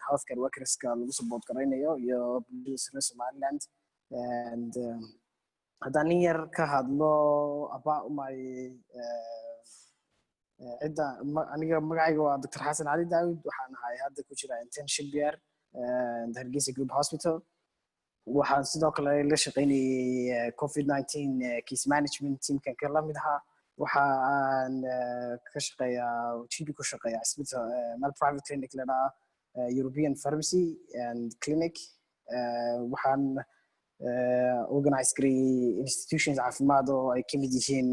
[SPEAKER 4] healthcare workers-ka lagu support garaynayo iyo bulshada Somaliland. And haddaan yar ka hadlo about my cidda aniga magacayga waa Dr. Xasan Ali Daawud waxaan ahay hadda ku jira internship year Hargeysa Group Hospital waxaan sidoo kale la shaqeynayay COVID-19 case management teamkan ka la mid ahaa waxaan ka shaqeeyaa GP ku shaqeeyaa hospital mal private clinic lana European Pharmacy and Clinic waxaan organize gareeyay institutions caafimaad oo ay ka mid yihiin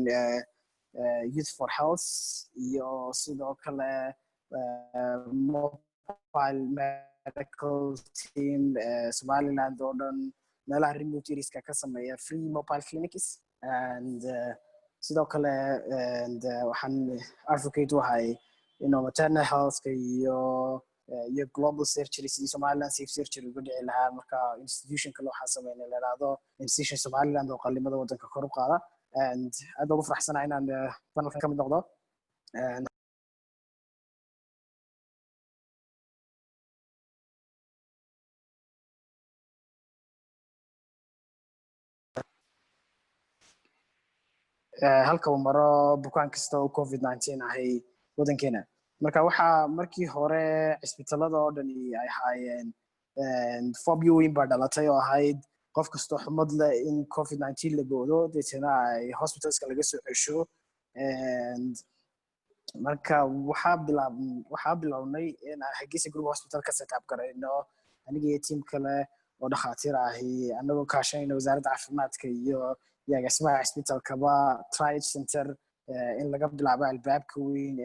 [SPEAKER 4] Youth for Health iyo sidoo kale mobile medical team Somaliland oo dhan meelaha remote areas-ka ka sameeya free mobile clinics and sidoo kale waxaan advocate u ahay maternal health-ka iyo global surgery sidii Somaliland safe surgery uga dhici lahaa marka institution kale waxaa sameynay la yiraahdo institution Somaliland oo qalimada wadanka kor u qaada and aad ugu faraxsanahay inaan panelkan ka mid noqdo halka uu maro bukaan kasta oo COVID-19 ahay wadankeena marka waxaa markii hore cisbitaalada oo dhan ay ahaayeen phobia weyn baa dhalatay oo ahayd qof kastoo xumad leh in COVID-19 la goodo deetana ay hospitalska laga soo cesho and marka waxaa bilownay in aan Hargeysa Group Hospital ka set up garayno aniga iyo team kale oo dhakhaatiir ahi anagoo kaashanayna wasaaradda caafimaadka iyo agaasimaha cisbitaalkaba triage center in laga bilaabo albaabka weyn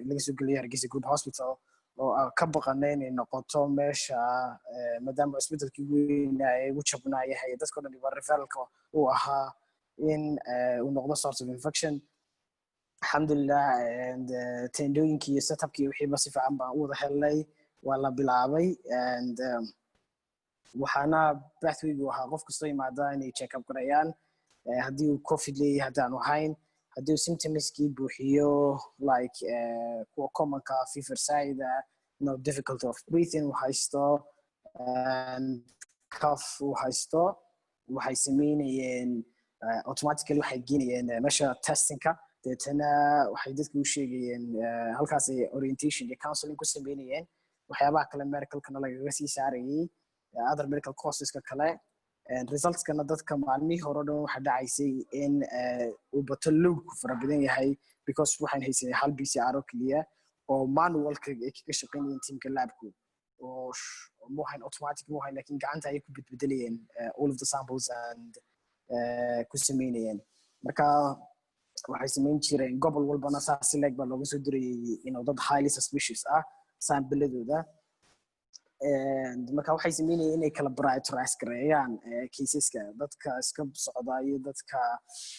[SPEAKER 4] laga soo geliyo Hargeysa Group Hospital oo ka baqanay inay noqoto meesha maadaama cisbitaalkii weyn ay ugu jabnaayahay dadka dhan iyo referralka uu ahaa in uu noqdo source of infection alxamdulillah and tendooyinkii iyo setupkii wixiiba si fiican baan u wada helnay waa la bilaabay and waxaana pathwaygu ahaa qof kastoo yimaada inay check up garayaan haddii uu covid leeyahay haddaan ahayn haddii uu symptomskii buuxiyo like kuwa commonka fever sida difficulty of breathing uu haysto and cough uu haysto waxay sameynayeen automatically waxay geenayeen meesha testingka deetana waxay dadka u sheegayeen halkaas ay orientation iyo counseling ku sameynayeen waxyaabaha kale medicalkana lagaga sii saarayay other medical courseska kale resultskana dadka maalmihii hore dhan waxa dhacaysay in uu bato loadku fara badan yahay because waxaan haysanay hal PCR oo keliya oo manualka ay kaga shaqeynayeen teamka labku oo moohayn automatic moohayn laakiin gacanta ay ku bedbedelayeen all of the samples and ku sameynayeen marka waxay sameyn jireen gobol walbana saas leg baa looga soo dirayay inuu dad highly suspicious ah saambiladooda marka waxay sameynayeen inay kala prioritize gareeyaan caseska dadka iska socda iyo dadka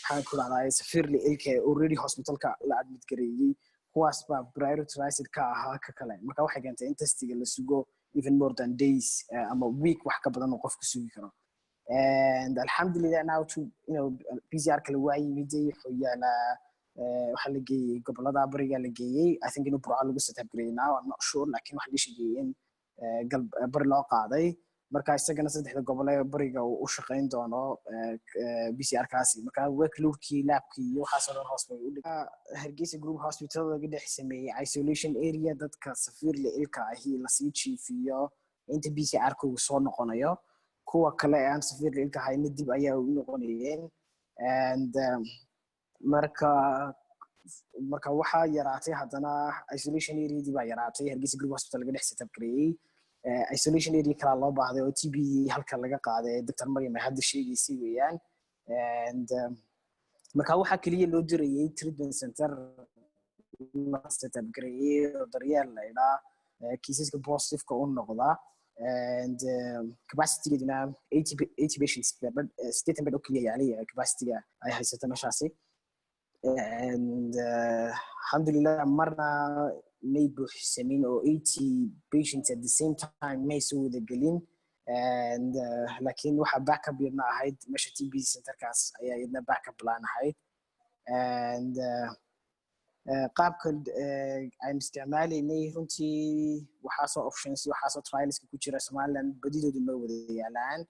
[SPEAKER 4] waxaan ku dhahdaa severely ill already hospitalka la admit gareeyay kuwaas baa prioritized ka ahaa ka kale marka waxay keentay in testiga la sugo even more than days ama week wax ka badan oo qofku sugi karo and alhamdulillah now to PCR kala waa yimiday xoyaala waxa la geeyay gobolada bariga la geeyay I think inuu Burco lagu set up gareeyay now I'm not sure laakiin waxa la sheegay bari loo qaaday marka isagana saddexda gobol ee bariga uu u shaqeyn doono PCR kaasi marka workloadkii labkii iyo waxa soo hoos bay u dhigaa Hargeysa Group Hospital laga dhex sameeyay isolation area dadka severely ilka ahi la sii jiifiyo inta PCR ku soo noqonayo kuwa kale aan severely ilka hayna dib ayaa u noqonayeen and marka waxa yaraatay hadana isolation area dib ayaa yaraatay Hargeysa Group Hospital laga dhex set up gareeyay isolation area kala loo baahday oo TB halka laga qaaday Dr. Maryam ay hadda sheegaysay weeyaan and marka waxa kaliya loo dirayay treatment center la set up gareeyay oo daryeel la ilaa caseska positive ka u noqda and capacity-gina 80 patients but state bed okay yaali capacity-ga ay haysato meeshaasi and alhamdulillah marna may buuxsamin oo 80 patients at the same time may soo wada gelin and laakiin waxa backup yadna ahayd meesha TB centerkaas ayaa yadna backup plan ahayd and qaabka aan isticmaalaynay runtii waxaa soo options waxaa soo trials ku jira Somaliland badidoodu ma wada yaalaan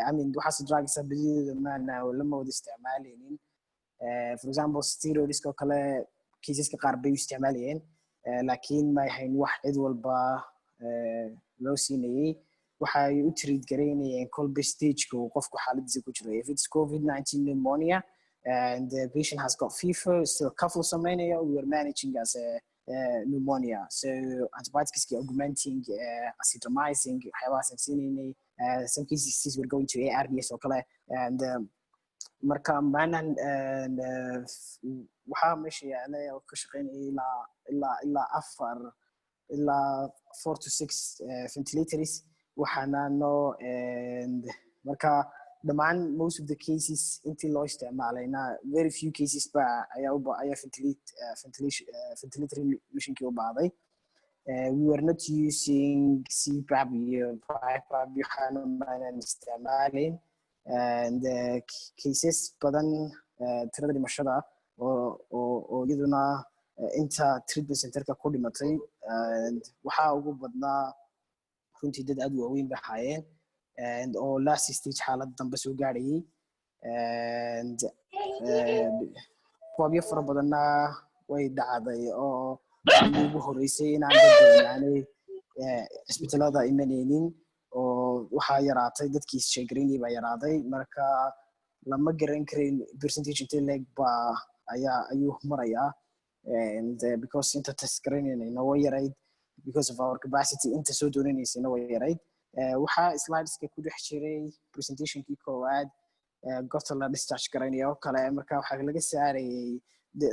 [SPEAKER 4] I mean waxaa soo drugs badidoodu ma lama wada isticmaalaynin for example steroids oo kale caseska qaar bay isticmaalayeen laakiin ma ahayn wax cid walba loo siinayay waxay u treat gareynayeen kolba stage-ka qofku xaaladiisa ku jiro if it's COVID-19 pneumonia and the patient has got fever still cough sameynaya we are managing as a pneumonia so antibiotics augmenting azithromycin waxyaabahaas siinayay some cases we're going to ARDS oo kale and marka maanan waxa meesha yaala oo ka shaqeynayay ilaa 4 to 6 ventilators waxaana and marka dhamaan most of the cases intii loo isticmaalayna very few cases ba ayaa ventilatory machine u baaday we were not using CPAP iyo BiPAP waxaana maanan isticmaalayn and cases badan tirada dhimashada oo iyaduna inta treatment centerka ku dhimatay and waxa ugu badnaa runtii dad aad u weyn baxayeen and all last stage xaalad dambe soo gaarayay and fobia fara badanna way dhacday oo ugu horeysay inaan dadweynaanay isbitaalada imanaynin oo waxa yaraatay dadkii sheegareynay baa yaraaday marka lama garan karin percentage intee leg ba ayuu marayaa and because inta test gareynayna way yarayd because of our capacity inta soo doonaysayna way yarayd waxa slideska ku dhex jiray presentationkii koowaad goobta la discharge gareynayo kale marka waxa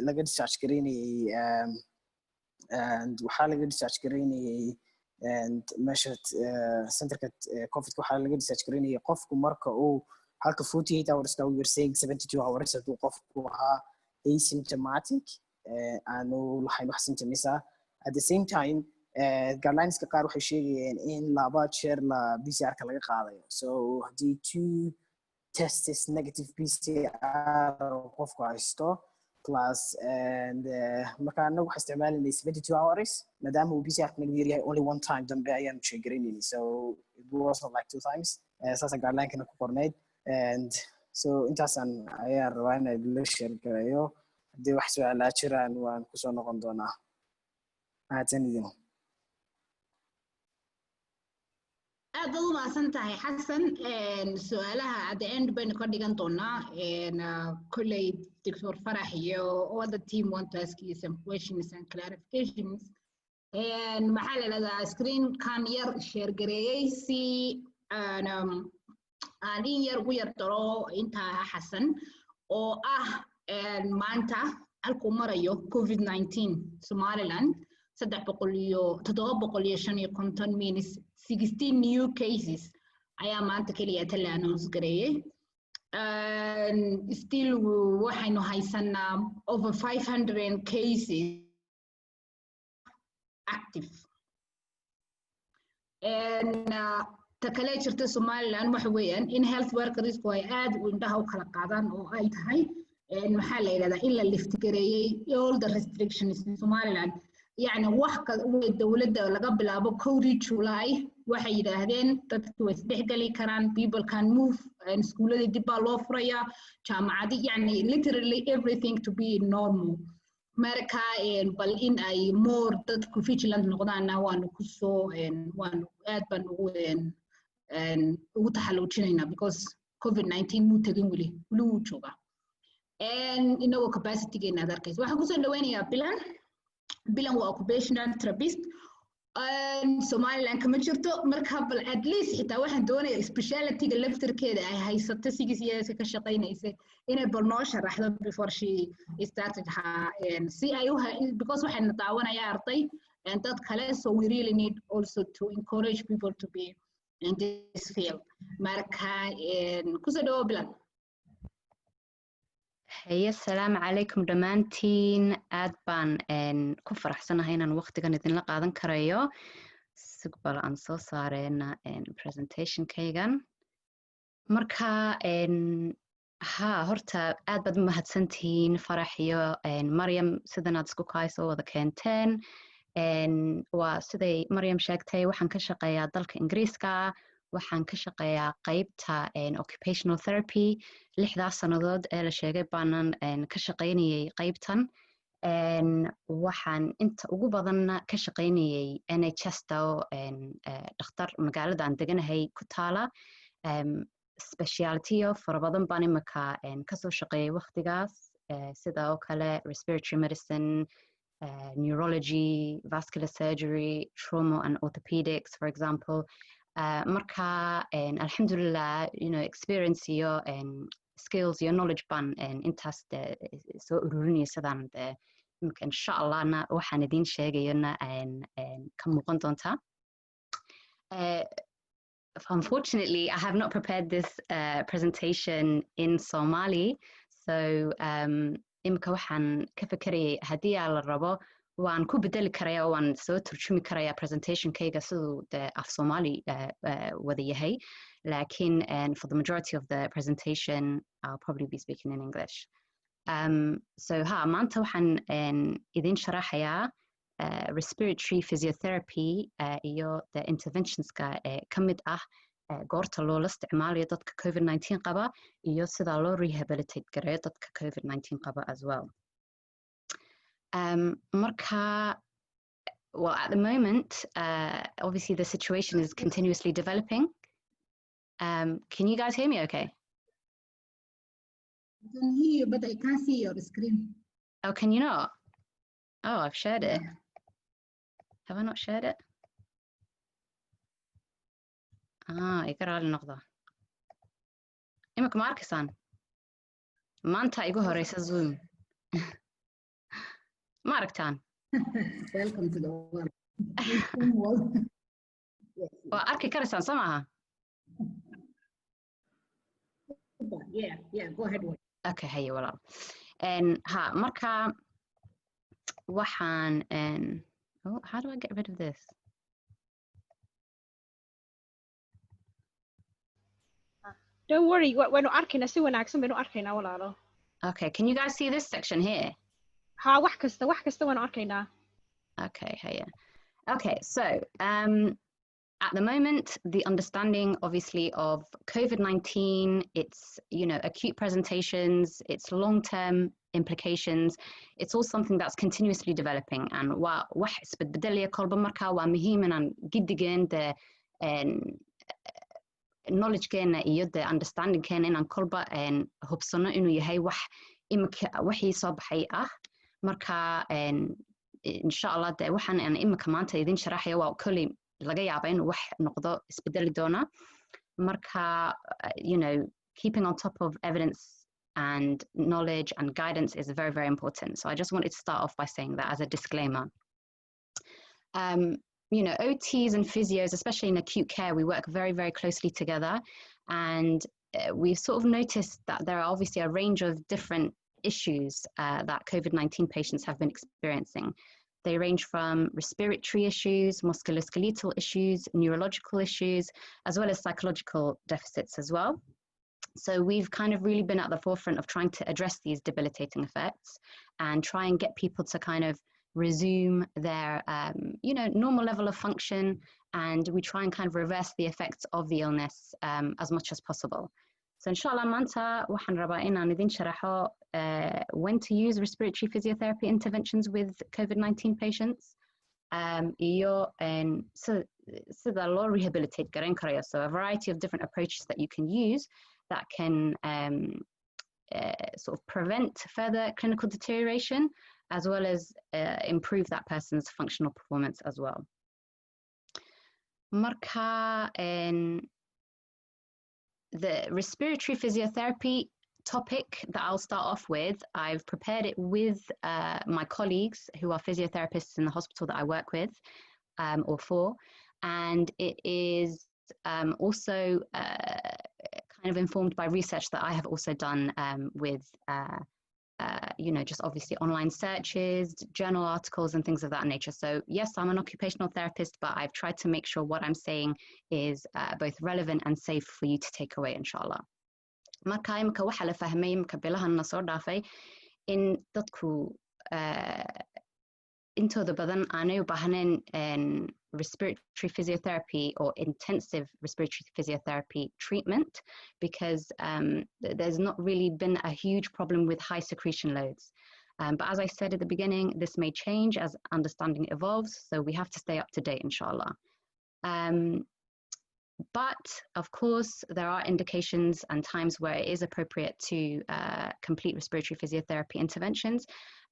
[SPEAKER 4] laga discharge gareynayay and waxa laga discharge gareynayay and meesha centerka covid waxa laga discharge gareynayay qofku marka uu halka 48 hours ka we're saying 72 hours haduu qofku ahaa asymptomatic aanu lahayn wax symptoms at the same time guidelines ka qaar waxay sheegayeen in laba jeer la PCR ka laga qaadayo so hadii 2 tests is negative PCR qofku haysto plus and marka anagu waxa isticmaalayay 72 hours maadaama uu PCR ka laga yahay only one time dambe ayaan check gareynay so it was not like 2 times saasa guideline-kana ku qorneyd and so intaasan ayaa rabaa inay la share gareeyo hadii wax su'aalaha jiraan waan ku soo noqon doonaa mahadsanidin
[SPEAKER 1] aad u maasan tahay xasan su'aalaha at the end baynu ka dhigan doonaa kulley Dr. Farax iyo all the team want to ask you some questions and clarifications maxaa la yiraahdaa screen kan yar share gareeyay si aan in yar ugu yar daro inta xasan oo maanta halkuu marayo COVID-19 Somaliland 755 minutes 16 new cases ayaa maanta keliya la announce gareeyay. Still waxaynu haysanaa over 500 cases active. Ta kale jirta Somaliland waxa weeyaan in health workers ay aad u indhaha u kala qaadaan oo ay tahay maxaa la yiraahdaa in la lift gareeyay all the restrictions in Somaliland. يعني wax dawladda laga bilaabo 1 July waxay yiraahdeen dadku way isdhexgali karaan, people can move, iskuulada dib baa loo furayaa, jaamacadi yani literally everything to be normal. Marka bal in ay more dadku vigilant noqdaana waanu ku soo waanu aad baan ugu taxaluujinaynaa because COVID-19 muu tagin weli wuu joogaa. Inagoo capacity-geena aad arkaysa. Waxaan kusoo dhaweynayaa bilan waa occupational therapist. Somaliland kama jirto marka bal at least xitaa waxaan doonayaa specialty-ga laftirkeeda ay haysato 6 years ka shaqaynaysa inay bal noo sharaxdo before she started her si ay because waxaan daawanayaa arday dad kale, so we really need also to encourage people to be in this field. Marka kusoo dhawo bilan.
[SPEAKER 5] Hey, السلام عليكم دمانتين. aad baan ku faraxsanahay inaan waqtigan idinla qaadan karayo. Sugbal aan soo saareyna presentation kaygan. Marka horta aad baad mahadsantihiin Farax iyo Maryam sidan aad isku kaayso wada keenteen. Waa siday Maryam sheegtay waxaan ka shaqeeyaa dalka Ingiriiska. Waxaan ka shaqeeyaa qaybta occupational therapy 6 sanadood ee la sheegay baanan ka shaqaynayay qaybtan. Waxaan inta ugu badan ka shaqaynayay NHS-ta oo dhakhtar magaalada aan deganahay ku taala. Specialty fara badan baan imika ka soo shaqeeyay waqtigaas sida oo kale respiratory medicine, neurology, vascular surgery, trauma and orthopedics for example. Marka alhamdulillah experience iyo skills iyo knowledge ban intaas soo ururinaysadaan imika insha allahna waxaan idin sheegayona ka muuqan doontaa. Unfortunately, I have not prepared this presentation in Somali, so imika waxaan ka fikrayay haddii la rabo waan ku bedeli karayaa waan soo turjumi karayaa presentation-kayga siduu af Somali wada yahay, laakiin for the majority of the presentation I'll probably be speaking in English. So maanta waxaan idin sharaxayaa respiratory physiotherapy iyo the interventionska ka mid ah goorta loola isticmaalayo dadka COVID-19 qaba iyo sida loo rehabilitate gareeyo dadka COVID-19 qaba as well. Marka, well, at the moment, obviously the situation is continuously developing. Can you guys hear me okay?
[SPEAKER 1] I can hear you, but I can't see your screen.
[SPEAKER 5] Oh, can you not? Oh, I've shared it. Have I not shared it? يقرأ على النقطة. إمك ماركسان. ما أنت يقول رئيس الزوم. Marktan.
[SPEAKER 1] Welcome to the world.
[SPEAKER 5] Well, arki karasan samaha.
[SPEAKER 1] Yeah, go ahead.
[SPEAKER 5] Okay, hey, walaal. Marka waxaan oh, how do I get rid of this?
[SPEAKER 3] Don't worry, waynu arkayna si wanaagsan baynu arkaynaa walaalo.
[SPEAKER 5] Okay, can you guys see this section here?
[SPEAKER 3] wax kasta waan arkaynaa.
[SPEAKER 5] Okay, hey. Okay, so at the moment, the understanding obviously of COVID-19, its acute presentations, its long-term implications, it's all something that's continuously developing. And wax isbedbedelaya kolba marka waa muhiim inaan gidigeen the knowledge-keena iyo the understanding-keena inaan kolba hubsano inuu yahay wax imika wixii soo baxay ah. Marka insha Allah waxaan imika maanta idin sharaxaya waa kulli laga yaabaa inuu wax noqdo isbedeli doona. Marka keeping on top of evidence and knowledge and guidance is very, very important. So I just wanted to start off by saying that as a disclaimer. you know, OTs and physios, especially in acute care, we work very, very closely together. And we've sort of noticed that there are obviously a range of different issues that COVID-19 patients have been experiencing. They range from respiratory issues, musculoskeletal issues, neurological issues, as well as psychological deficits as well. So we've kind of really been at the forefront of trying to address these debilitating effects and try and get people to kind of resume their, you know, normal level of function. And we try and kind of reverse the effects of the illness as much as possible. So inshallah maanta waxaan rabaa inaan idin sharaxo when to use respiratory physiotherapy interventions with COVID-19 patients iyo sida loo rehabilitate garan karayo. So a variety of different approaches that you can use that can sort of prevent further clinical deterioration as well as improve that person's functional performance as well. Marka the respiratory physiotherapy topic that I'll start off with, I've prepared it with my colleagues who are physiotherapists in the hospital that I work with or for, and it is also kind of informed by research that I have also done with you know, just obviously online searches, journal articles and things of that nature. So yes, I'm an occupational therapist, but I've tried to make sure what I'm saying is both relevant and safe for you to take away, inshallah. Marka imika waxa la fahmay imika bilahan na soo dhaafay in dadku intooda badan aanay u baahnayn respiratory physiotherapy or intensive respiratory physiotherapy treatment because there's not really been a huge problem with high secretion loads. But as I said at the beginning, this may change as understanding evolves, so we have to stay up to date, inshallah. But of course, there are indications and times where it is appropriate to complete respiratory physiotherapy interventions.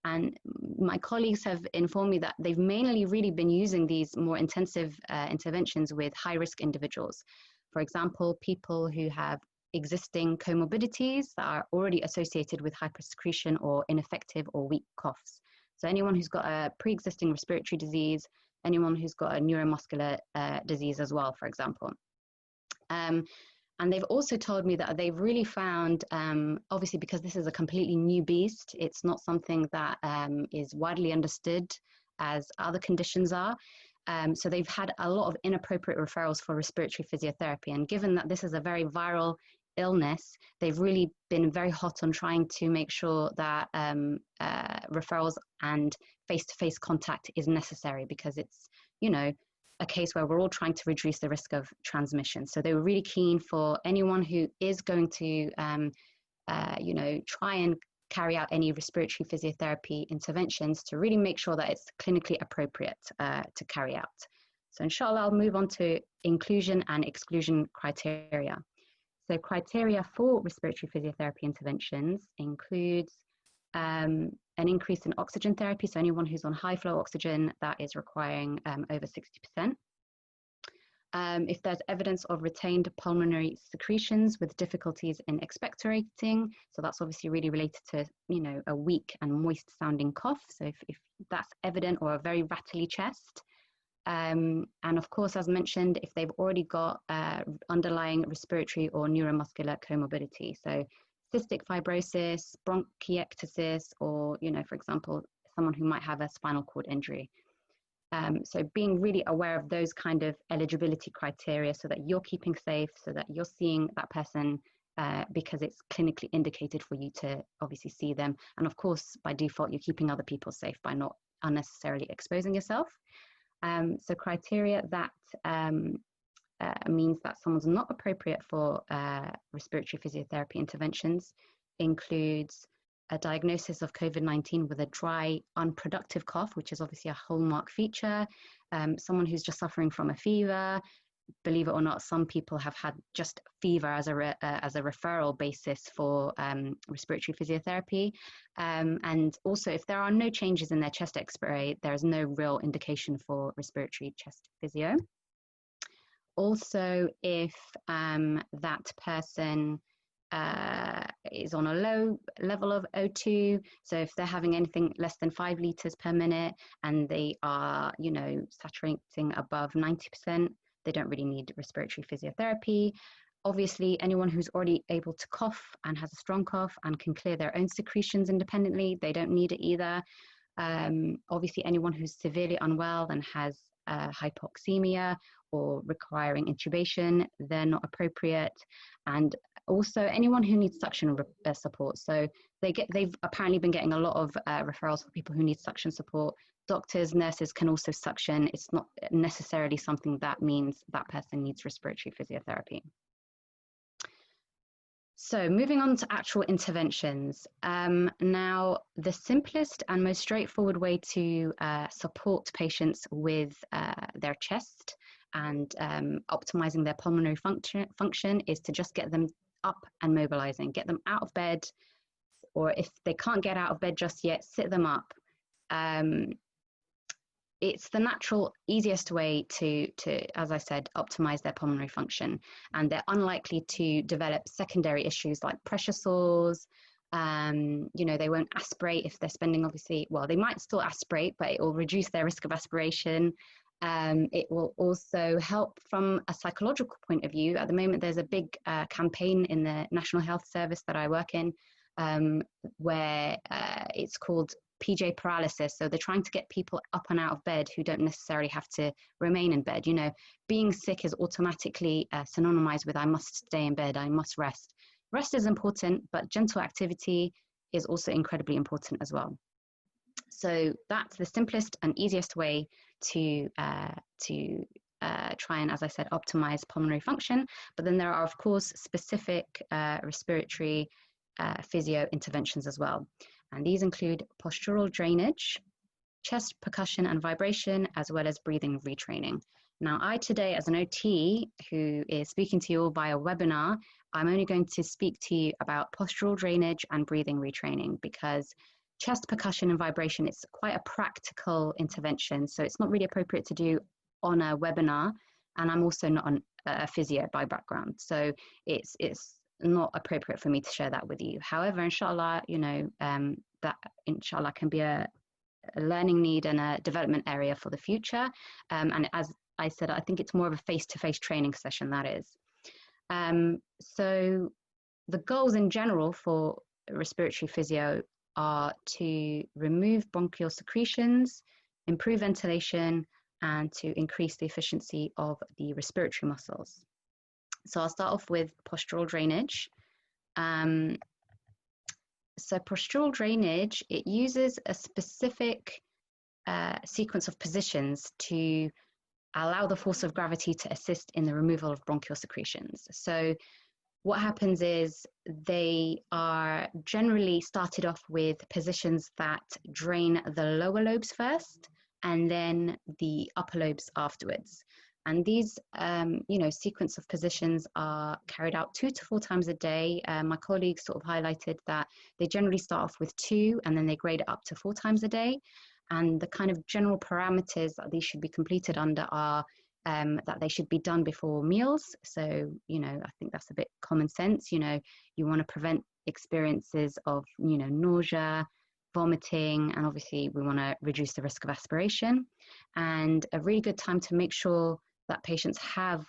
[SPEAKER 5] And my colleagues have informed me that they've mainly really been using these more intensive interventions with high-risk individuals. For example, people who have existing comorbidities that are already associated with hypersecretion or ineffective or weak coughs. So anyone who's got a pre-existing respiratory disease, anyone who's got a neuromuscular disease as well, for example. And they've also told me that they've really found, obviously because this is a completely new beast, it's not something that is widely understood as other conditions are. So they've had a lot of inappropriate referrals for respiratory physiotherapy. And given that this is a very viral illness, they've really been very hot on trying to make sure that referrals and face-to-face contact is necessary because it's, you know, a case where we're all trying to reduce the risk of transmission. So they were really keen for anyone who is going to, you know, try and carry out any respiratory physiotherapy interventions to really make sure that it's clinically appropriate to carry out. So inshallah, I'll move on to inclusion and exclusion criteria. So criteria for respiratory physiotherapy interventions includes an increase in oxygen therapy, so anyone who's on high flow oxygen that is requiring over 60%. If there's evidence of retained pulmonary secretions with difficulties in expectorating, so that's obviously really related to, you know, a weak and moist sounding cough. So if that's evident, or a very rattly chest. And of course, as mentioned, if they've already got underlying respiratory or neuromuscular comorbidity. So cystic fibrosis, bronchiectasis, or, you know, for example, someone who might have a spinal cord injury. So being really aware of those kind of eligibility criteria so that you're keeping safe, so that you're seeing that person because it's clinically indicated for you to obviously see them. And of course, by default, you're keeping other people safe by not unnecessarily exposing yourself. So criteria that means that someone's not appropriate for respiratory physiotherapy interventions includes a diagnosis of COVID-19 with a dry, unproductive cough, which is obviously a hallmark feature, someone who's just suffering from a fever. Believe it or not, some people have had just fever as a referral basis for respiratory physiotherapy. And also, if there are no changes in their chest X-ray, there is no real indication for respiratory chest physio. Also, if that person is on a low level of O2. So if they're having anything less than 5 liters per minute and they are, you know, saturating above 90%, they don't really need respiratory physiotherapy. Obviously, anyone who's already able to cough and has a strong cough and can clear their own secretions independently, they don't need it either. Obviously, anyone who's severely unwell and has hypoxemia or requiring intubation, they're not appropriate. And also anyone who needs suction support. So they've apparently been getting a lot of referrals for people who need suction support. Doctors, nurses can also suction. It's not necessarily something that means that person needs respiratory physiotherapy. So moving on to actual interventions. Now, the simplest and most straightforward way to support patients with their chest and optimizing their pulmonary function is to just get them up and mobilizing, get them out of bed, or if they can't get out of bed just yet, sit them up. It's the natural, easiest way to, as I said, optimize their pulmonary function. And they're unlikely to develop secondary issues like pressure sores. You know, they won't aspirate if they're spending, obviously, well, they might still aspirate, but it will reduce their risk of aspiration. It will also help from a psychological point of view. At the moment, there's a big campaign in the National Health Service that I work in, where it's called PJ paralysis. So they're trying to get people up and out of bed who don't necessarily have to remain in bed. You know, being sick is automatically synonymized with I must stay in bed, I must rest. Rest is important, but gentle activity is also incredibly important as well. So that's the simplest and easiest way to try and, as I said, optimize pulmonary function. But then there are, of course, specific respiratory physio interventions as well. And these include postural drainage, chest percussion and vibration, as well as breathing retraining. Now, I today, as an OT who is speaking to you all via webinar, I'm only going to speak to you about postural drainage and breathing retraining, because chest percussion and vibration is quite a practical intervention. So it's not really appropriate to do on a webinar. And I'm also not a physio by background. So it's not appropriate for me to share that with you. However, inshallah, you know, that inshallah can be a learning need and a development area for the future. And as I said, I think it's more of a face-to-face training session, that is. So the goals in general for respiratory physio are to remove bronchial secretions, improve ventilation, and to increase the efficiency of the respiratory muscles. So I'll start off with postural drainage. So postural drainage, it uses a specific sequence of positions to allow the force of gravity to assist in the removal of bronchial secretions. So what happens is they are generally started off with positions that drain the lower lobes first and then the upper lobes afterwards. And these, you know, sequence of positions are carried out 2 to 4 times a day. My colleagues sort of highlighted that they generally start off with 2 and then they grade it up to 4 times a day. And the kind of general parameters that these should be completed under are that they should be done before meals. So, you know, I think that's a bit common sense. You know, you want to prevent experiences of, you know, nausea, vomiting, and obviously we want to reduce the risk of aspiration. And a really good time to make sure that patients have,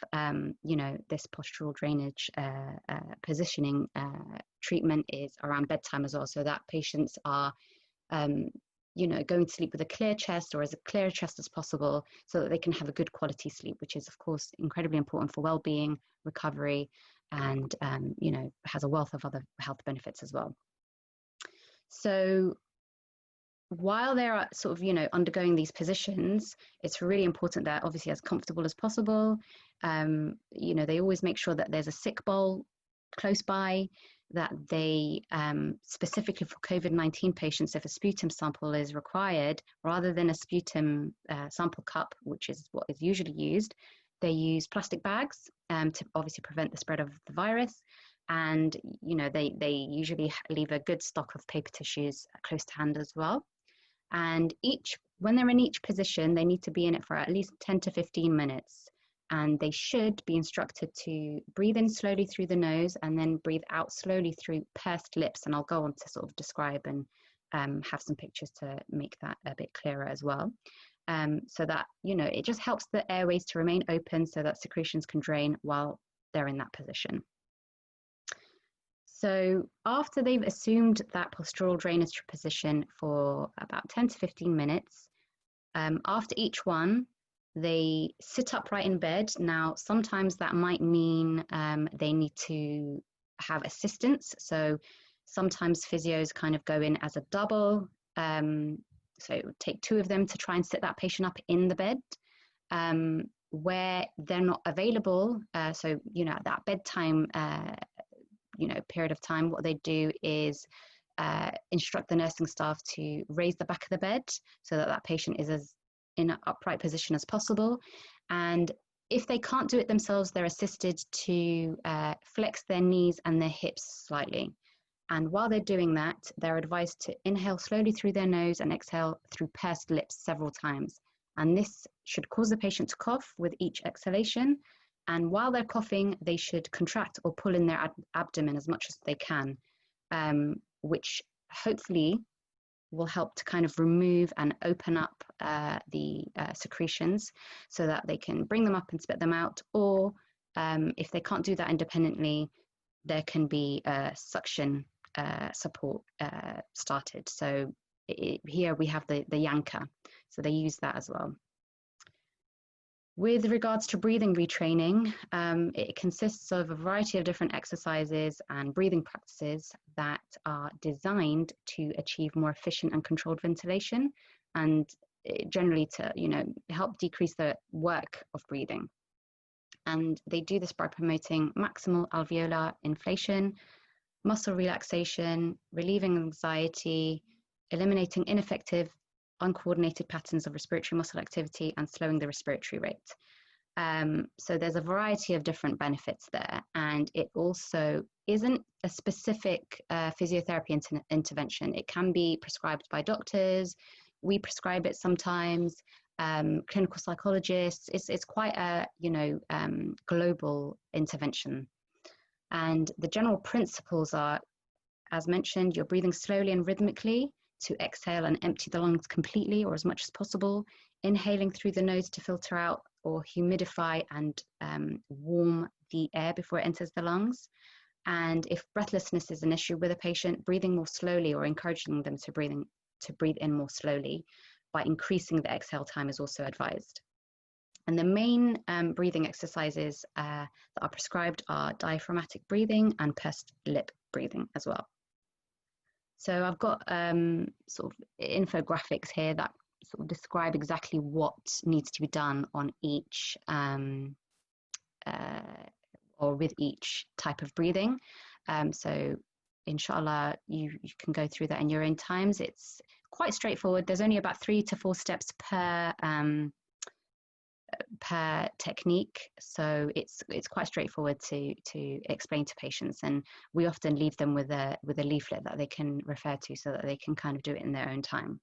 [SPEAKER 5] you know, this postural drainage positioning treatment is around bedtime as well, so that patients are, you know, going to sleep with a clear chest or as clear a chest as possible so that they can have a good quality sleep, which is, of course, incredibly important for well-being, recovery, and, you know, has a wealth of other health benefits as well. So while they're sort of, you know, undergoing these positions, it's really important that obviously as comfortable as possible. You know, they always make sure that there's a sick bowl close by, that they, specifically for COVID-19 patients, if a sputum sample is required, rather than a sputum sample cup, which is what is usually used, they use plastic bags to obviously prevent the spread of the virus. And, you know, they usually leave a good stock of paper tissues close to hand as well. And when they're in each position, they need to be in it for at least 10 to 15 minutes. and they should be instructed to breathe in slowly through the nose and then breathe out slowly through pursed lips. And I'll go on to sort of describe and have some pictures to make that a bit clearer as well. So that, you know, it just helps the airways to remain open so that secretions can drain while they're in that position. So after they've assumed that postural drainage position for about 10 to 15 minutes, after each one, they sit upright in bed. Now, sometimes that might mean they need to have assistance. So sometimes physios kind of go in as a double. So it would take two of them to try and sit that patient up in the bed. Where they're not available, so, you know, at that bedtime, you know, period of time, what they do is instruct the nursing staff to raise the back of the bed so that that patient is as in an upright position as possible. And if they can't do it themselves, they're assisted to flex their knees and their hips slightly. And while they're doing that, they're advised to inhale slowly through their nose and exhale through pursed lips several times. And this should cause the patient to cough with each exhalation. And while they're coughing, they should contract or pull in their abdomen as much as they can, which hopefully will help to kind of remove and open up the secretions so that they can bring them up and spit them out. Or if they can't do that independently, there can be suction support started. So here we have the yanker, so they use that as well. With regards to breathing retraining, it consists of a variety of different exercises and breathing practices that are designed to achieve more efficient and controlled ventilation, and generally to, you know, help decrease the work of breathing. And they do this by promoting maximal alveolar inflation, muscle relaxation, relieving anxiety, eliminating ineffective uncoordinated patterns of respiratory muscle activity, and slowing the respiratory rate. So there's a variety of different benefits there, and it also isn't a specific physiotherapy intervention. It can be prescribed by doctors. We prescribe it sometimes. Clinical psychologists. It's quite a, you know, global intervention. And the general principles are, as mentioned, you're breathing slowly and rhythmically to exhale and empty the lungs completely or as much as possible, inhaling through the nose to filter out or humidify and warm the air before it enters the lungs. And if breathlessness is an issue with a patient, breathing more slowly or encouraging them to breathe in more slowly by increasing the exhale time is also advised. And the main breathing exercises that are prescribed are diaphragmatic breathing and pursed lip breathing as well. So I've got sort of infographics here that sort of describe exactly what needs to be done on each or with each type of breathing. So inshallah, you can go through that in your own times. It's quite straightforward. There's only about 3 to 4 steps per technique, so it's quite straightforward to explain to patients, and we often leave them with a leaflet that they can refer to so that they can kind of do it in their own time.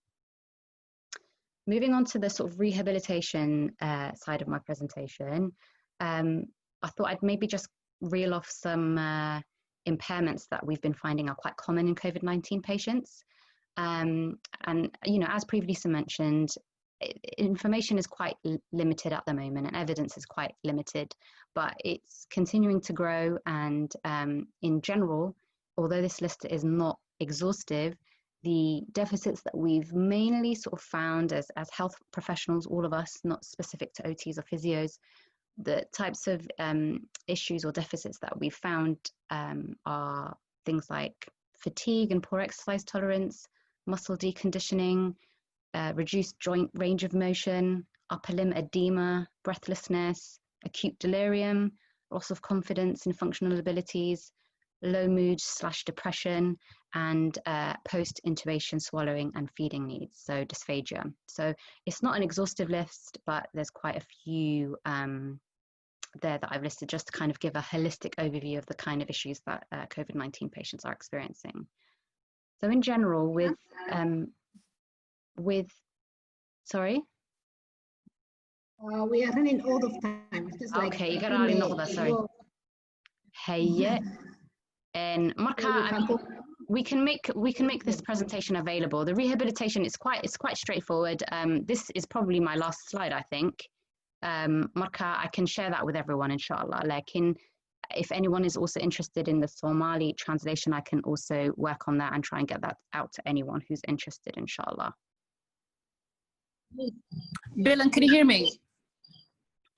[SPEAKER 5] Moving on to the sort of rehabilitation side of my presentation, I thought I'd maybe just reel off some impairments that we've been finding are quite common in COVID-19 patients. And, you know, as previously mentioned, information is quite limited at the moment and evidence is quite limited, but it's continuing to grow. And in general, although this list is not exhaustive, the deficits that we've mainly sort of found as health professionals, all of us, not specific to OTs or physios, the types of issues or deficits that we've found are things like fatigue and poor exercise tolerance, muscle deconditioning, reduced joint range of motion, upper limb edema, breathlessness, acute delirium, loss of confidence in functional abilities, low mood / depression, and post-intubation swallowing and feeding needs, so dysphagia. So it's not an exhaustive list, but there's quite a few there that I've listed just to kind of give a holistic overview of the kind of issues that COVID-19 patients are experiencing. So in general, sorry?
[SPEAKER 1] We are running out of time. It's like
[SPEAKER 5] Okay, you gotta noqda, sorry. Haye. And Marka, we can make this presentation available. The rehabilitation is quite straightforward. This is probably my last slide, I think. Marka, I can share that with everyone, inshallah. If anyone is also interested in the Somali translation, I can also work on that and try and get that out to anyone who's interested, inshallah.
[SPEAKER 6] Bilan, can you hear me?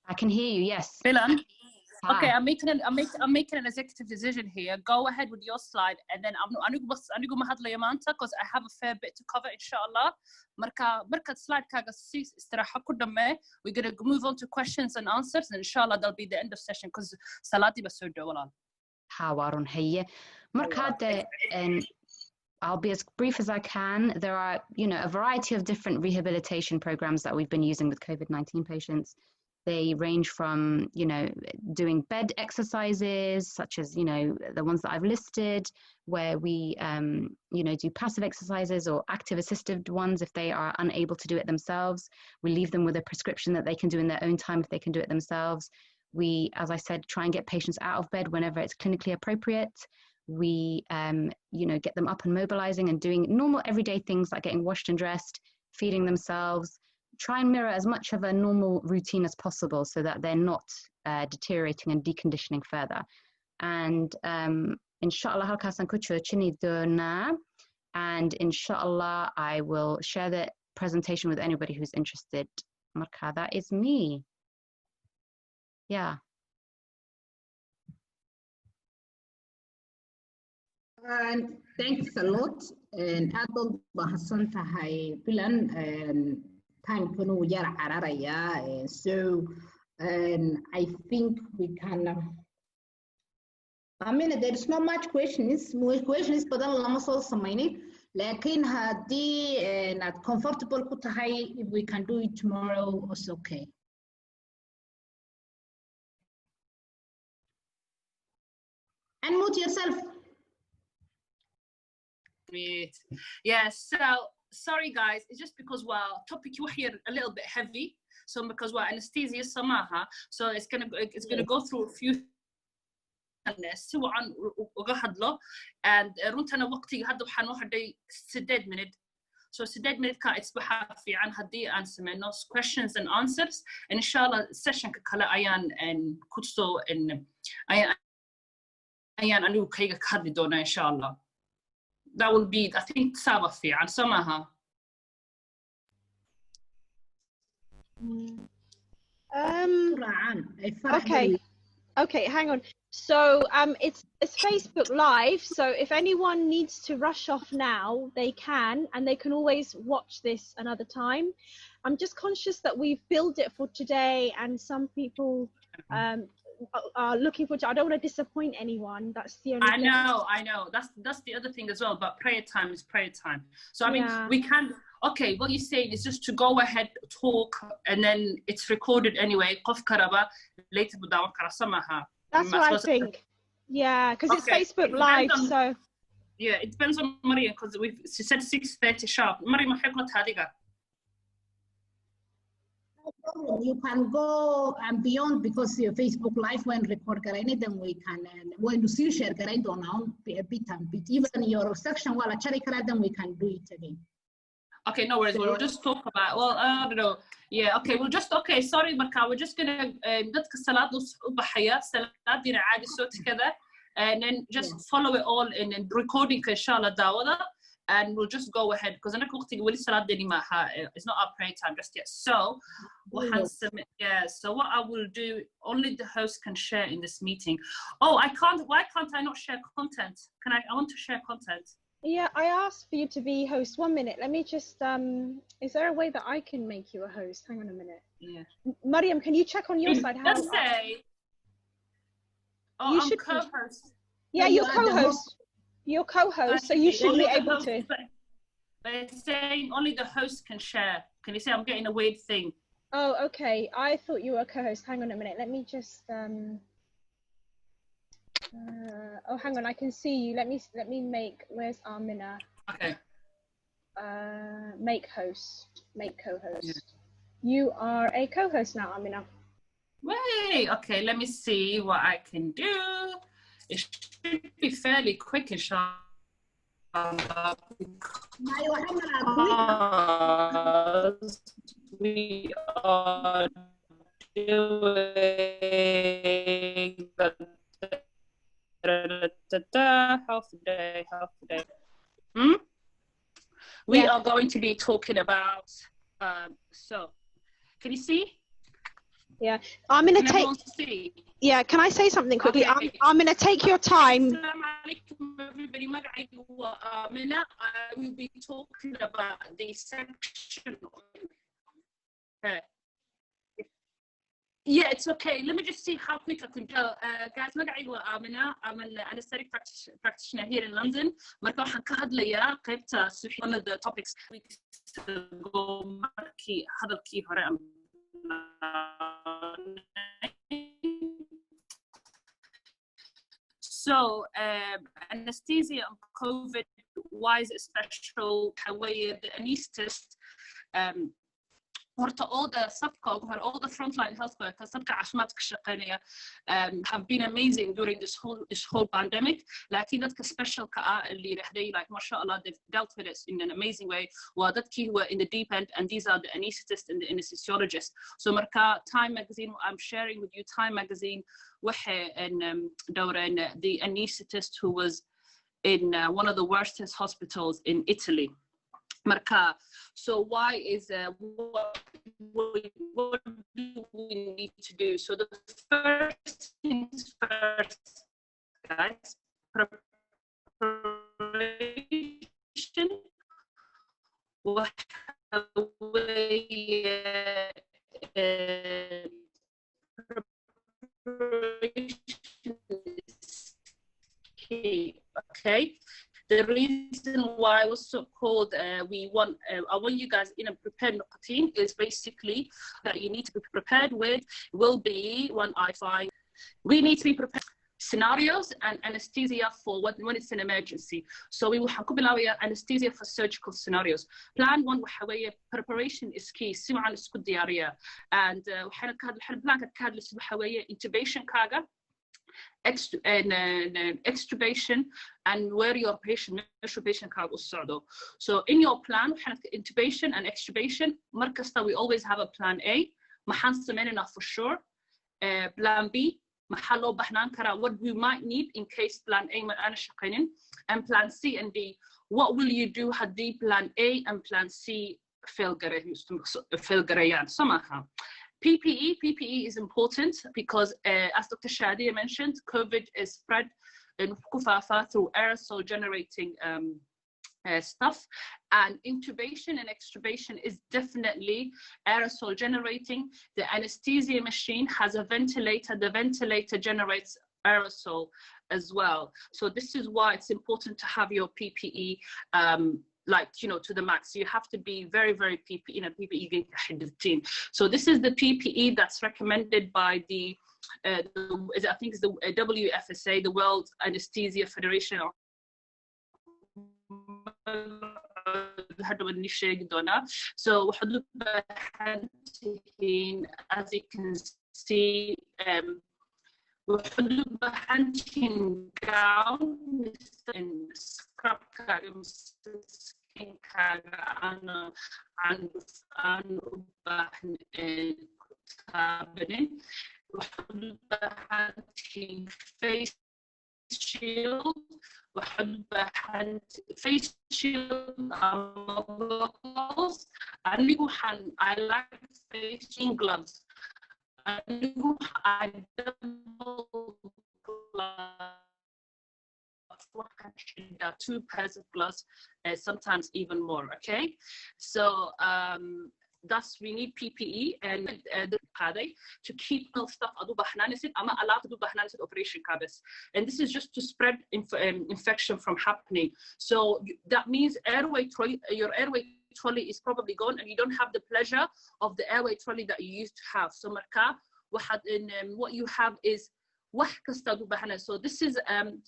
[SPEAKER 5] I can hear you, yes.
[SPEAKER 6] Bilan?
[SPEAKER 5] Hi.
[SPEAKER 6] Okay, I'm making an executive decision here. Go ahead with your slide, and then anigu ma hadlayo maanta because I have a fair bit to cover, inshallah. Marka slide kaaga si istiraha ku dhammee. We're gonna move on to questions and answers, and inshallah that'll be the end of session because saladi ba soo dhawalan.
[SPEAKER 5] Hawarun haye. Marka and I'll be as brief as I can. There are, a variety of different rehabilitation programs that we've been using with COVID-19 patients. They range from, doing bed exercises, such as, the ones that I've listed, where we, do passive exercises or active assisted ones if they are unable to do it themselves. We leave them with a prescription that they can do in their own time if they can do it themselves. We, as I said, try and get patients out of bed whenever it's clinically appropriate. We, get them up and mobilizing and doing normal everyday things like getting washed and dressed, feeding themselves, try and mirror as much of a normal routine as possible so that they're not deteriorating and deconditioning further. And inshallah, halkaasaan ku joojini doonaa. And inshallah, I will share the presentation with anybody who's interested. Marka, that is me. Yeah.
[SPEAKER 1] And thanks a lot. And adult bahasan tahay Bilan and time kunu yara cararaya. So I think we can. There's not much questions. Badan lama soo samaynin. Lakin haddii not comfortable ku tahay, if we can do it tomorrow, it's okay. Unmute yourself.
[SPEAKER 6] Yeah, so sorry guys, it's just because topic here a little bit heavy, so because anesthesia samaha, so it's gonna go through a few سوى عن وقهدله and runtana waqtiga hadda waxaan u hadhay 8 minute so 8 minute ka isbaxa fiican haddii aan sameyno questions and answers and inshallah session ka kale ayaan ku soo ayaan anigu kayga ka hadli doonaa inshallah. That will be, I think, saba fiican somaha.
[SPEAKER 3] Okay, hang on. So it's Facebook Live. So if anyone needs to rush off now, they can, and they can always watch this another time. I'm just conscious that we've billed it for today, and some people are looking for. I don't want to disappoint anyone. That's the only.
[SPEAKER 6] I know. That's the other thing as well. But prayer time is prayer time. So I mean, we can. Okay, what you're saying is just to go ahead, talk, and then it's recorded anyway. Qof karaba later budawan kara samaha.
[SPEAKER 3] That's what I think. Yeah, because it's Facebook Live, so.
[SPEAKER 6] Yeah, it depends on Maria, because she said 6:30 sharp. Maria, maxay kula taadiga?
[SPEAKER 1] You can go and beyond because your Facebook Live when record karayn, then we can when you share karayn doona a bit and bit. Even your section wala chari kara, then we can do it again.
[SPEAKER 6] Okay, no worries. We'll just talk about. Well, I don't know. Yeah. Okay. Sorry, Marka. We're just gonna dadka salaad u baxaya salaadina caadi soo tukada and then just follow it all in recording inshallah daawada. And we'll just go ahead because I'm not it's not our prayer time just yet. So so what I will do, only the host can share in this meeting. Oh, I can't. Why can't I not share content? I want to share content.
[SPEAKER 3] Yeah, I asked for you to be host. 1 minute. Let me just is there a way that I can make you a host? Hang on a minute.
[SPEAKER 6] Yeah.
[SPEAKER 3] Mariam, can you check on your side how?
[SPEAKER 6] Just say. Oh, you should co-host.
[SPEAKER 3] Yeah, you're co-host. You're co-host, so you should be able to.
[SPEAKER 6] But it's saying only the host can share. Can you say I'm getting a weird thing?
[SPEAKER 3] Oh, okay. I thought you were a co-host. Hang on a minute. Let me just oh, hang on. I can see you. Let me make. Where's Amina?
[SPEAKER 6] Okay.
[SPEAKER 3] Make host. Make co-host. You are a co-host now, Amina.
[SPEAKER 6] Wait, okay, let me see what I can do. It should be fairly quick, inshallah. Because we are doing half a day. We are going to be talking about, so, can you see?
[SPEAKER 3] Yeah, I'm going to take. Yeah, can I say something quickly?
[SPEAKER 6] Okay.
[SPEAKER 3] I'm going to take your time.
[SPEAKER 6] Assalamu alaikum, everybody. I will be talking about the section. Okay. Yeah, it's okay. Let me just see how quick I can go. Guys, Amina. I'm an anesthetic practitioner here in London. One of the topics weeks ago, so anesthesia and COVID, why is it special? The anesthetist, all the frontline health workers have been amazing during this whole pandemic. Like special like mashallah, they've dealt with it in an amazing way. Well, that key were in the deep end, and these are the anesthetists and the anesthesiologists. So Time magazine, I'm sharing with you Time magazine, and the anesthetist who was in one of the worst hospitals in Italy. So why is what do we need to do? So the first things first, guys, preparation. Okay. The reason why I was so called, I want you guys in a prepared team is basically that you need to be prepared with will be one I find. We need to be prepared scenarios and anesthesia for when it's an emergency. So we will have anesthesia for surgical scenarios. Plan one, preparation is key. And intubation kaga. Extubation and where your patient card was. So in your plan, intubation and extubation, we always have a plan A, for sure. Plan B, what we might need in case plan A and plan C and D. What will you do had the plan A and plan C fail? PPE is important because, as Dr. Shadia mentioned, COVID is spread through aerosol generating stuff, and intubation and extubation is definitely aerosol generating. The anesthesia machine has a ventilator. The ventilator generates aerosol as well. So this is why it's important to have your PPE to the max. You have to be very, very PPE. So this is the PPE that's recommended by the I think it's the WFSA, the World Anesthesia Federation. So as you can see, hunting gown and scrub skin hunting face shield face shield I like face gloves. I double gloves, 2 pairs of gloves, sometimes even more. Okay, so thus we need PPE and to keep stuff operation cabins, and this is just to spread infection from happening. So that means your airway trolley is probably gone, and you don't have the pleasure of the airway trolley that you used to have. So what you have is so this is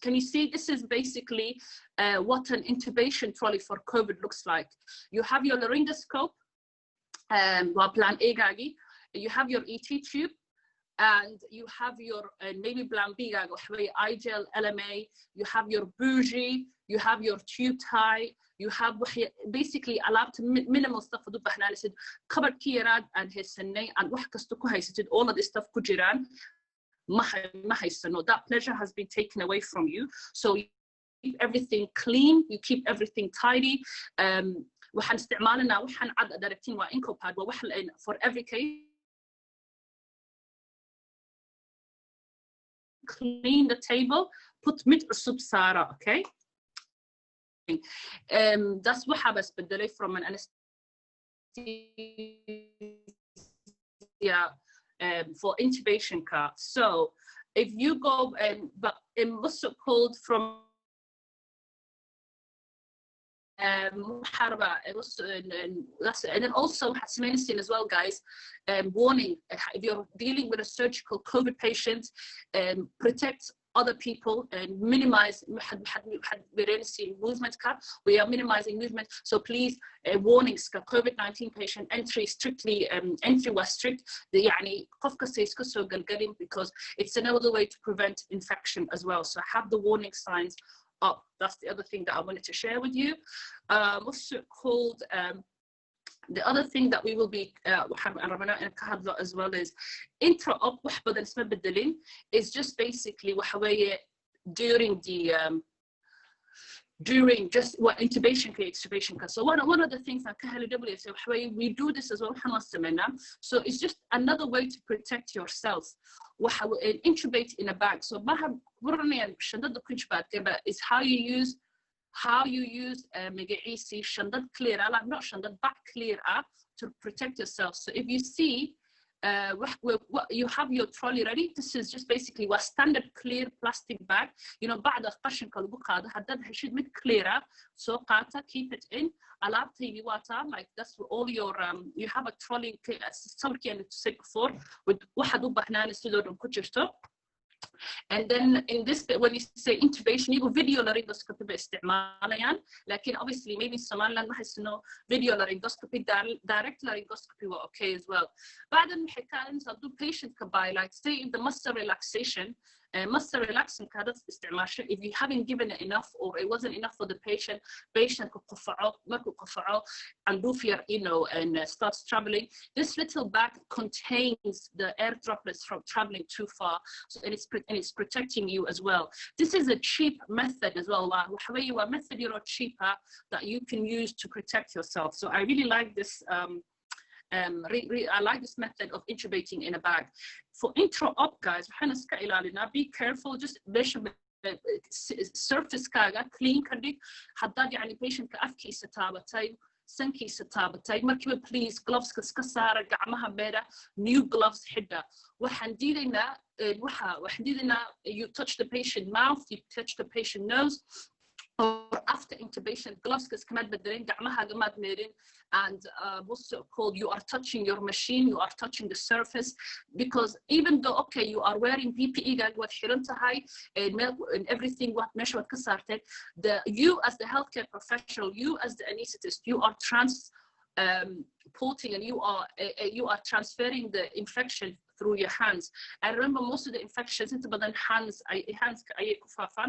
[SPEAKER 6] can you see, this is basically what an intubation trolley for COVID looks like. You have your laryngoscope plan A-gaagi, you have your ET tube, and you have your maybe plan B-gaaga waxaweye igel, LMA, you have your bougie, you have your tube tie, you have basically alaabta minimal stuff ad u bahnaanisid, kabadhkii yaraad aan haysanay aan wax kasta ku haysatid, all of this stuff ku jiraan ma haysano. That pleasure has been taken away from you, so you keep everything clean, you keep everything tidy. waxaan isticmaalanaa waxaan cad ad aragtiin waa incopad, waa wax for every case. Clean the table, put mid cusub saara, okay? That's what habas bedelay from an anesthesia for intubation car. So if you go but it was so cold from it was and then also has medicine as well, guys. Warning, if you're dealing with a surgical COVID patient, protect other people and minimize movement. We are minimizing movement, so please, warnings, COVID-19 patient entry strictly, entry was strict, because it's another way to prevent infection as well. So have the warning signs up. That's the other thing that I wanted to share with you. What's it called? The other thing that we will be as well is intra-op is just basically during the during just what intubation extubation. So one of the things that we do this as well, so it's just another way to protect yourself. Intubate in a bag. So is how you use shandad clear, not shandad back clear to protect yourself. So if you see you have your trolley ready, this is just basically a standard clear plastic bag. بعد قشنك lagu qaado hadad heshid mid clear so qaata, keep it in alaabtaydi waata, like that's all your you have a trolley sawirkii aan tusay before with waxaad u baahnaan sidoo dhan ku jirto. And then in this, when you say intubation, you go video laryngoscopy باستعماليان, لكن obviously maybe Somaliland ما حيسنو video laryngoscopy, direct laryngoscopy were okay as well. بعد الحكاية do patient can buy, like say if the muscle relaxation, muscle relaxing كهذا استعمال, if you haven't given it enough or it wasn't enough for the patient كقفعه and do fear, and starts traveling, this little bag contains the air droplets from traveling too far, so and it's protecting you as well. This is a cheap method as well. A method cheaper that you can use to protect yourself. So I really like this. I like this method of intubating in a bag. For intra-op, guys, be careful. Just surface clean كرديك حداد يعني patient كأفكيسة تابتاي سنكيسة تابتاي مركبة please gloves كسكسارة قعمها بيرة new gloves حدة وحنديدنا you touch the patient mouth, you touch the patient nose, or after intubation gloves كمان بدرين قعمها قماد ميرين, and what's it called, you are touching your machine, you are touching the surface, because even though okay you are wearing PPE and everything what mesh what kasartek, you as the healthcare professional, you as the anesthetist, you are transporting and you are transferring the infection through your hands. I remember most of the infections into hands,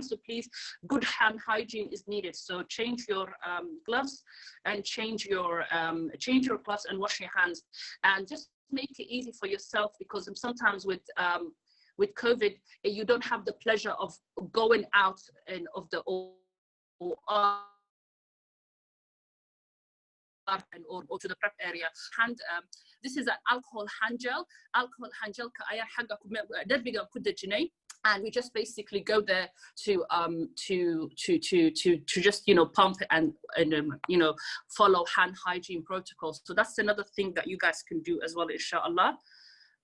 [SPEAKER 6] so please, good hand hygiene is needed. So change your gloves and change your gloves and wash your hands, and just make it easy for yourself, because sometimes with COVID you don't have the pleasure of going out and of the or to the prep area. This is an alcohol hand gel and we just basically go there to just pump and follow hand hygiene protocols. So that's another thing that you guys can do as well, inshallah.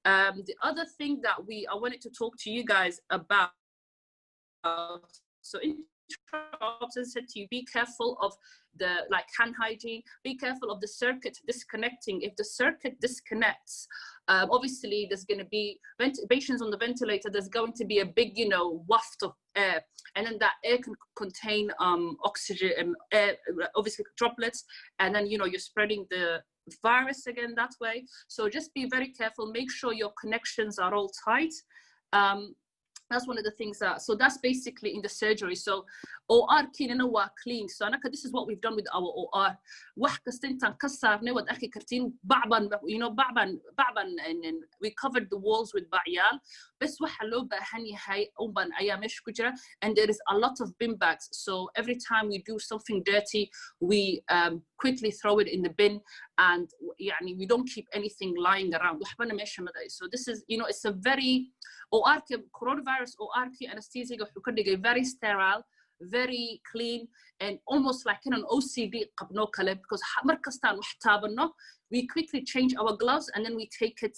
[SPEAKER 6] The other thing that I wanted to talk to you guys about, so intra-ops, as I said to you, be careful of the hand hygiene, be careful of the circuit disconnecting. If the circuit disconnects, obviously there's going to be patients on the ventilator, there's going to be a big, waft of air, and then that air can contain oxygen, air, obviously droplets, and then, you're spreading the virus again that way. So just be very careful, make sure your connections are all tight. That's one of the things so that's basically in the surgery. So OR كيننا clean. So this is what we've done with our OR. واحد كستنتن كسرنا وأخي كرتين بعبن and we covered the walls with بعيال. بس وحلو بهني هاي أوبن أيامش كجرا, and there is a lot of bin bags. So every time we do something dirty, we quickly throw it in the bin, and we don't keep anything lying around. So this is, it's a very coronavirus anesthesia very sterile, very clean, and almost like in an OCD because we quickly change our gloves, and then we take it,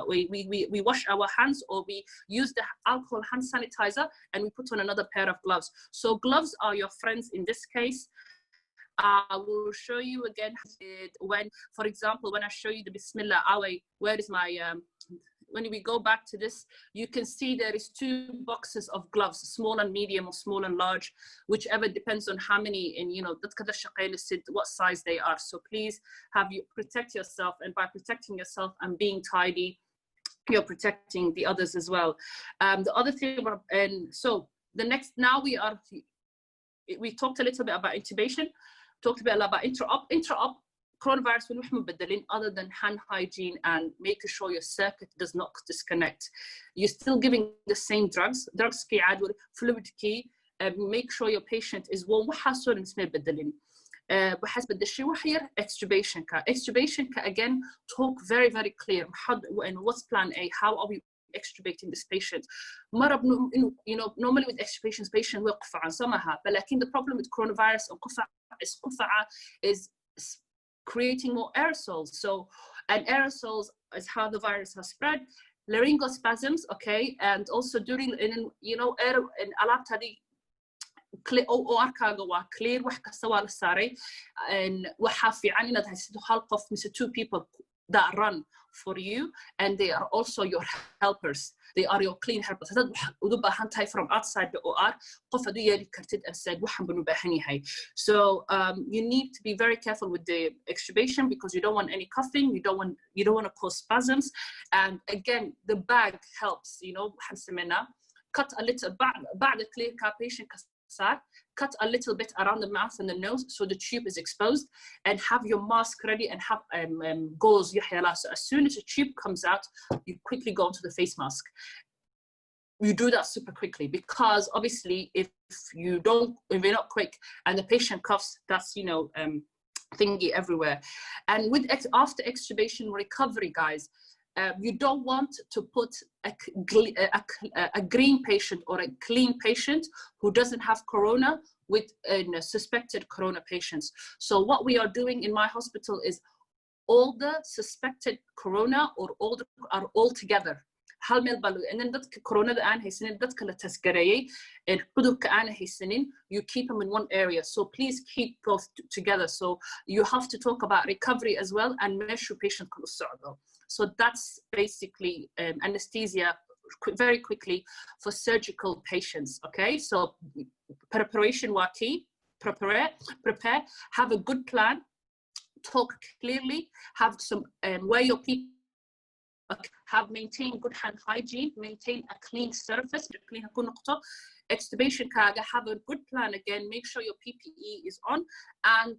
[SPEAKER 6] we wash our hands, or we use the alcohol hand sanitizer, and we put on another pair of gloves. So gloves are your friends in this case. I will show you again when, for example, when I show you the Bismillah, where is my when we go back to this, you can see there is 2 boxes of gloves, small and medium or small and large, whichever depends on how many, and what size they are. So please protect yourself, and by protecting yourself and being tidy, you're protecting the others as well. The other thing, and so the next, now we talked a little bit about intubation, talked a bit about intra-op, coronavirus other than hand hygiene and making sure your circuit does not disconnect. You're still giving the same drugs fluid key, make sure your patient is warm. Extubation again, talk very, very clear. And what's plan A? How are we extubating this patient? Normally with extubations, patient will but the problem with coronavirus is creating more aerosols. So, and aerosols is how the virus has spread. Laryngospasms, okay, and also during, air and alaptadi clear OR كاغا clear wax kasta waa la saaray, and waxa fiican inaad haysato hal qof mise 2 people that run for you, and they are also your helpers. They are your clean helpers. Hadad udu baahan tahay from outside the OR, qof adu yeeli kartid and said waxan banu baahan yahay. So you need to be very careful with the extubation, because you don't want any coughing, you don't want to cause spasms. And again, the bag helps, cut a little بعد clear car patient cut a little bit around the mouth and the nose so the tube is exposed, and have your mask ready, and have gauze. So as soon as the tube comes out, you quickly go into the face mask. You do that super quickly, because obviously if you're not quick and the patient coughs, that's thingy everywhere. And with after extubation recovery, guys, you don't want to put a green patient or a clean patient who doesn't have corona with suspected corona patients. So what we are doing in my hospital is all the suspected corona are all together. And then dadka corona aan haysanin, dadka la taskareeyay ee cudurka aan haysanin, you keep them in one area. So please keep both together. So you have to talk about recovery as well, and measure patient kan u socdo. So that's basically anesthesia very quickly for surgical patients. Okay, so preparation was key. Prepare, have a good plan, talk clearly, have some where your people have maintained good hand hygiene, maintain a clean surface, extubation kaga, have a good plan again, make sure your PPE is on, and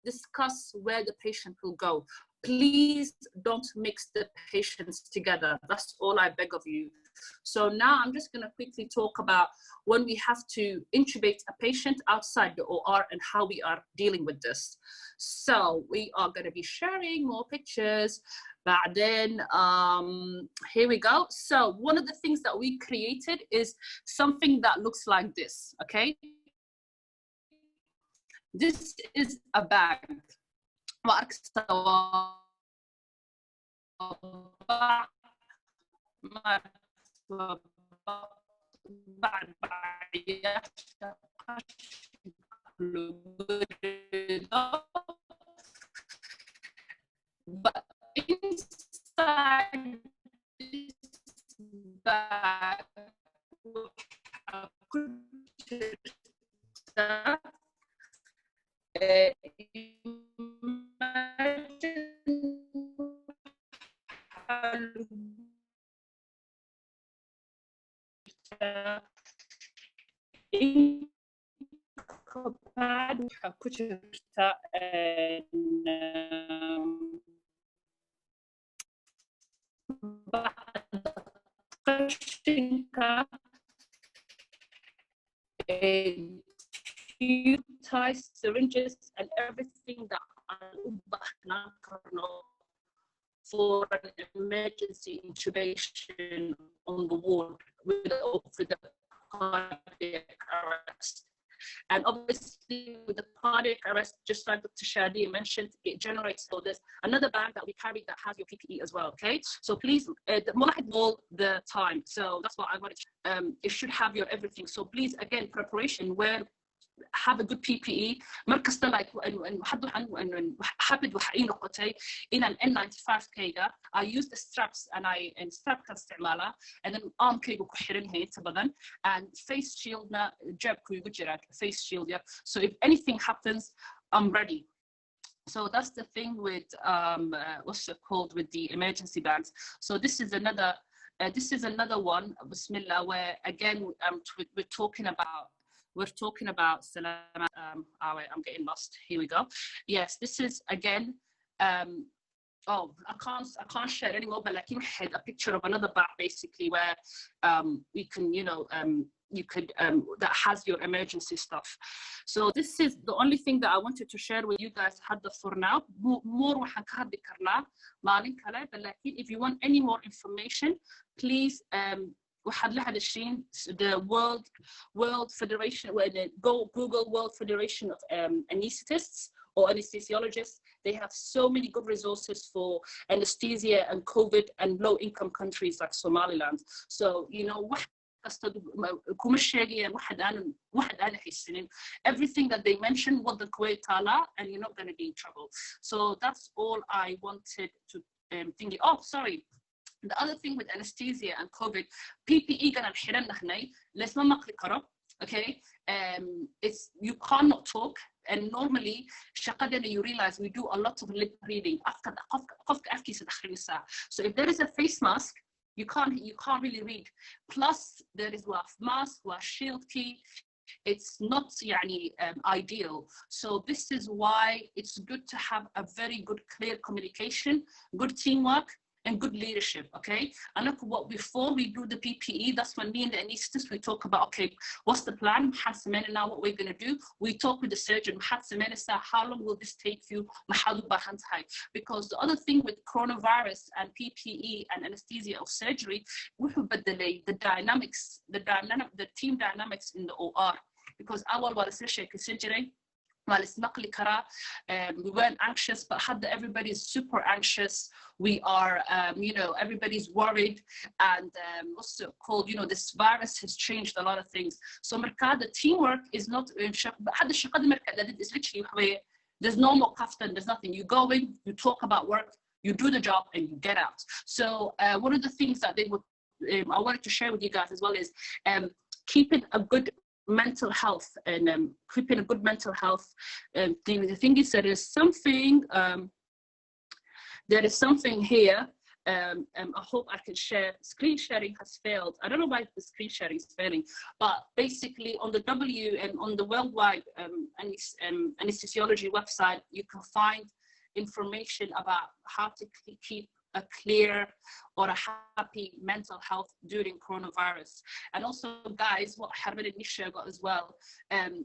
[SPEAKER 6] discuss where the patient will go. Please don't mix the patients together. That's all I beg of you. So now I'm just going to quickly talk about when we have to intubate a patient outside the OR and how we are dealing with this. So we are going to be sharing more pictures. But then here we go. So one of the things that we created is something that looks like this, okay? This is a bag. but inside this bag syringes and everything that for an emergency intubation on the ward with the cardiac arrest. And obviously with the cardiac arrest, just like Dr. Shadi mentioned, it generates, so there's another bag that we carry that has your PPE as well, okay? So please, all the time. So that's what I wanted to, it should have your everything. So please, again, preparation, where have a good PPE. مركز like حابد وحقين نقطتي in an N95 كيجا. I use the straps and strap كاستعمالها and then arm كيجو كحرين هي تبدن and face shield na جاب كيجو جرات face shield, yeah. So if anything happens, I'm ready. So that's the thing with what's it called, with the emergency bags. So this is another one, Bismillah, where again we're talking about Salamat. I'm getting lost. Here we go. Yes, this is again. Oh, I can't share anymore. But like you had a picture of another bag, basically, where we can, you could that has your emergency stuff. So this is the only thing that I wanted to share with you guys. For now, more but if you want any more information, please the World Federation, go Google World Federation of Anesthetists or anesthesiologists. They have so many good resources for anesthesia and COVID and low-income countries like Somaliland. So, everything that they mentioned, what the Kuwait Tala, and you're not going to be in trouble. So that's all I wanted to think. Oh, sorry. The other thing with anesthesia and COVID, PPE gonna نحرم نحني لازم ما نقرأ, okay? It's you cannot talk, and normally شقدنا you realize we do a lot of lip reading. So if there is a face mask, you can't really read. Plus there is mask, shield key. It's not ideal. So this is why it's good to have a very good, clear communication, good teamwork, and good leadership, okay? And look, before we do the PPE, that's when me and the anaesthetist, we talk about, okay, what's the plan? Now what we're gonna do? We talk with the surgeon, how long will this take you? Because the other thing with coronavirus and PPE and anesthesia or surgery, we have delay the team dynamics in the OR. Because our surgery, we weren't anxious, but everybody's super anxious. We are, everybody's worried, and what's it called? This virus has changed a lot of things. So the teamwork is not. It's literally there's no more kaftan. There's nothing. You go in, you talk about work, you do the job, and you get out. So one of the things that I wanted to share with you guys as well is keeping a good mental health and keeping a good mental health. The thing is, there is something here. I hope I can share. Screen sharing has failed. I don't know why the screen sharing is failing, but basically on the on the worldwide anesthesiology website, you can find information about how to keep a clear or a happy mental health during coronavirus. And also, guys, what Harman and Nisha got as well,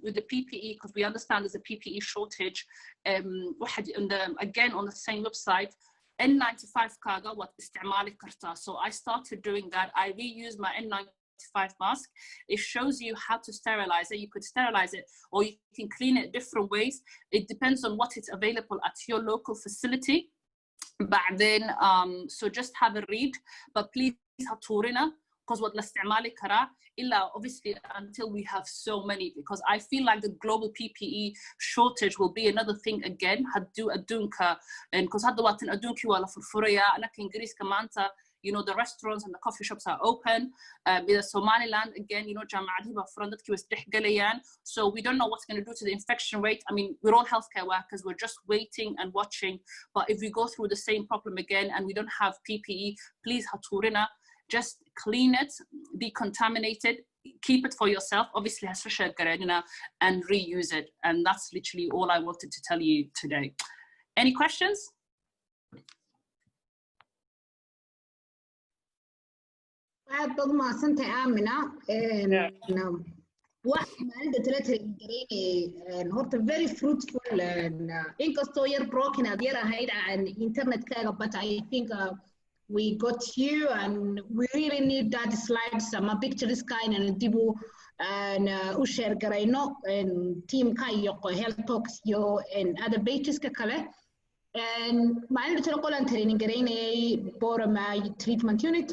[SPEAKER 6] with the PPE, because we understand there's a PPE shortage, again on the same website, N95 kaga what isticmali karta. So I started doing that. I reuse my N95 mask. It shows you how to sterilize it. You could sterilize it, or you can clean it different ways. It depends on what is available at your local facility. But then, so just have a read, but please هاتورنا because what الاستعمال كرا إلا obviously until we have so many, because I feel like the global PPE shortage will be another thing again. هدو أدونك and because هذا وقت أدونك ولا فرفوريا أنا كإنجليز كمان you know, the restaurants and the coffee shops are open. In Somaliland, again, you know, so we don't know what's going to do to the infection rate. I mean, we're all healthcare workers. We're just waiting and watching. But if we go through the same problem again and we don't have PPE, please, haturina, just clean it, decontaminate it, keep it for yourself, obviously, and reuse it. And that's literally all I wanted to tell you today. Any questions?
[SPEAKER 1] aad baad mahadsantahay Aamina wax maalinta talaata gareeyay horta very fruitful inkastoo yar broken aad yar ahayd internetkaaga, but I think we got you and we really need that slides ama pictures kind and dibu u share garayno teamka iyo health talks iyo other pages ka kale maalinta talaata qolan training gareynay Borama treatment unit.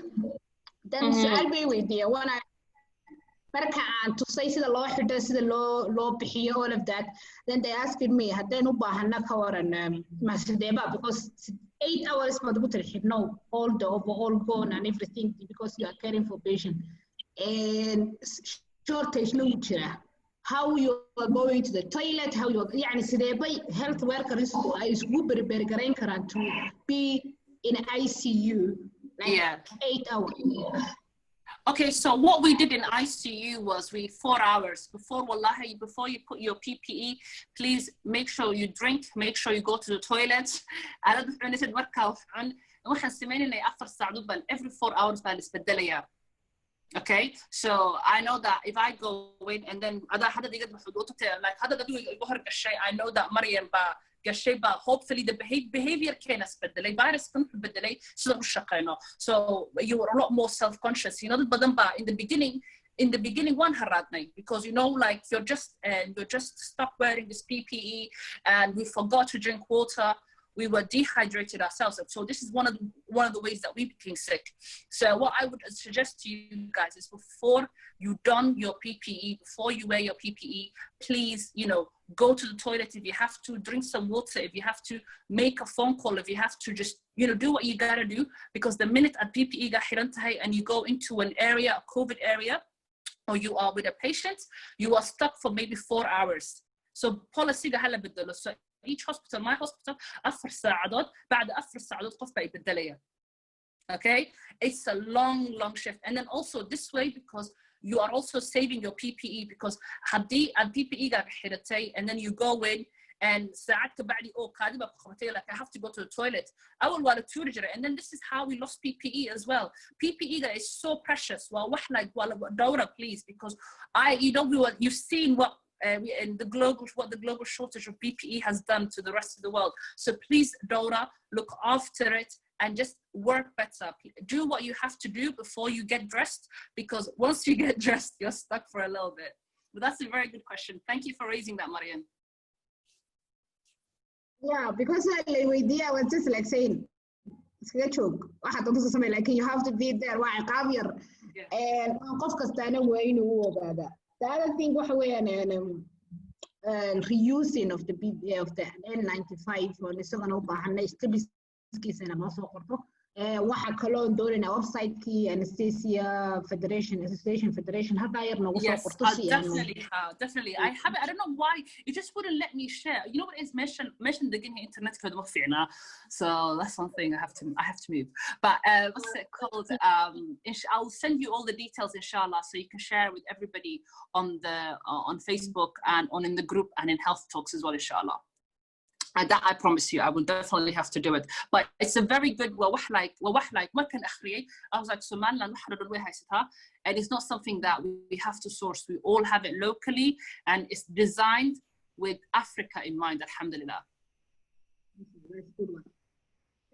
[SPEAKER 1] Then su'aal bay weydiiyay wana marka aan tusay sida loo xidho sida loo bixiyo all of that, then they asked me hadeen u baahana ka waran maasideeba, because 8 hours baad ugu tirxidno all the overall gone and everything because you are caring for patient and shortage no jira, how you are going to the toilet, how you are yani sideebay health workers ay isku berber gareyn karaan to be in ICU. Like 8 hours.
[SPEAKER 6] Okay, so what we did in ICU was 4 hours before, wallahi, before you put your PPE, please make sure you drink, make sure you go to the toilet. Every 4 hours okay, so I know that if I go in and then I know that Mariam hopefully the behavior can بدلي virus can بدلي so you were a lot more self-conscious, you know, in the beginning one haradnay, because you know, like you're just stuck wearing this PPE and we forgot to drink water, we were dehydrated ourselves, so this is one of the ways that we became sick. So what I would suggest to you guys is before you don your PPE, before you wear your PPE, please, you know, go to the toilet if you have to, drink some water if you have to, make a phone call if you have to, just, you know, do what you gotta do, because the minute a PPE and you go into an area, a COVID area, or you are with a patient, you are stuck for maybe 4 hours. So policy so each hospital, my hospital, 4 ساعات بعد 4 ساعات قف بيبدلية. Okay, it's a long shift, and then also this way, because you are also saving your PPE, because haddi PPE got حرتي and then you go in and ساعات بعدي كاذبة بخبرتي, like I have to go to the toilet. أول ولا تورجر, and then this is how we lost PPE as well. PPE that is so precious. Well, like Dora, please, because you've seen what the global shortage of PPE has done to the rest of the world. So please, Dora, look after it and just work better. Do what you have to do before you get dressed, because once you get dressed, you're stuck for a little bit. But that's a very good question. Thank you for raising that, Mariam.
[SPEAKER 1] Yeah, because I was just like saying, like you have to be there and the other thing reusing of the N95 waxa kaloo doonayna website-kii anesthesia federation hadda yar noogu soo qorto si
[SPEAKER 6] definitely I don't know why it just wouldn't let me share. You know what it is, mention the internet code ma fiicna, so that's one thing I have to move. But what's it called, I'll send you all the details inshallah, so you can share with everybody on Facebook and in the group and in Health Talks as well, inshallah. And that I promise you, I will definitely have to do it. But it's a very good, I was like, Somaliland, and it's not something that we have to source. We all have it locally, and it's designed with Africa in mind, alhamdulillah.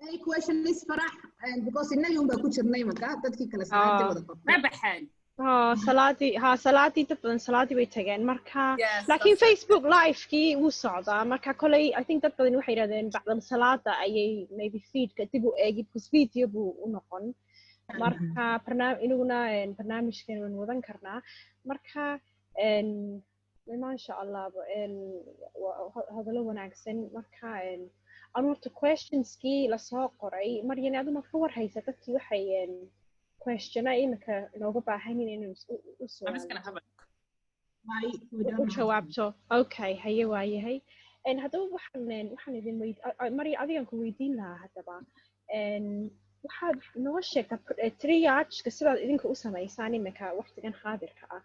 [SPEAKER 1] Any question is Farah, and because in اليوم بكون شرناي مكان تدكي كلا سنة
[SPEAKER 6] ربحان.
[SPEAKER 3] صلاتي تبدأ صلاتي بيتجان مركا لكن فيسبوك لايف كي وصعدة مركا كلي I think تبدأ إنه حيردين بعد الصلاة أي maybe feed كتبوا أجيب كوس فيديو ونقن marka inaguna barnaamijkan waan wadan karnaa marka maasha allah hadallo wanaagsan marka anu horta questionskii lasoo qoray maryan adu ma ka warhaysa dadkii waxay questiona imika inooga baahan inaynu u jawaabto okay haye waayahay haddaba waxaan idin marya adigan ku weydiin lahaa haddaba waxaad noo sheegtaa triageka sidaad idinka u samaysaan imika waqtigan xaadirka ah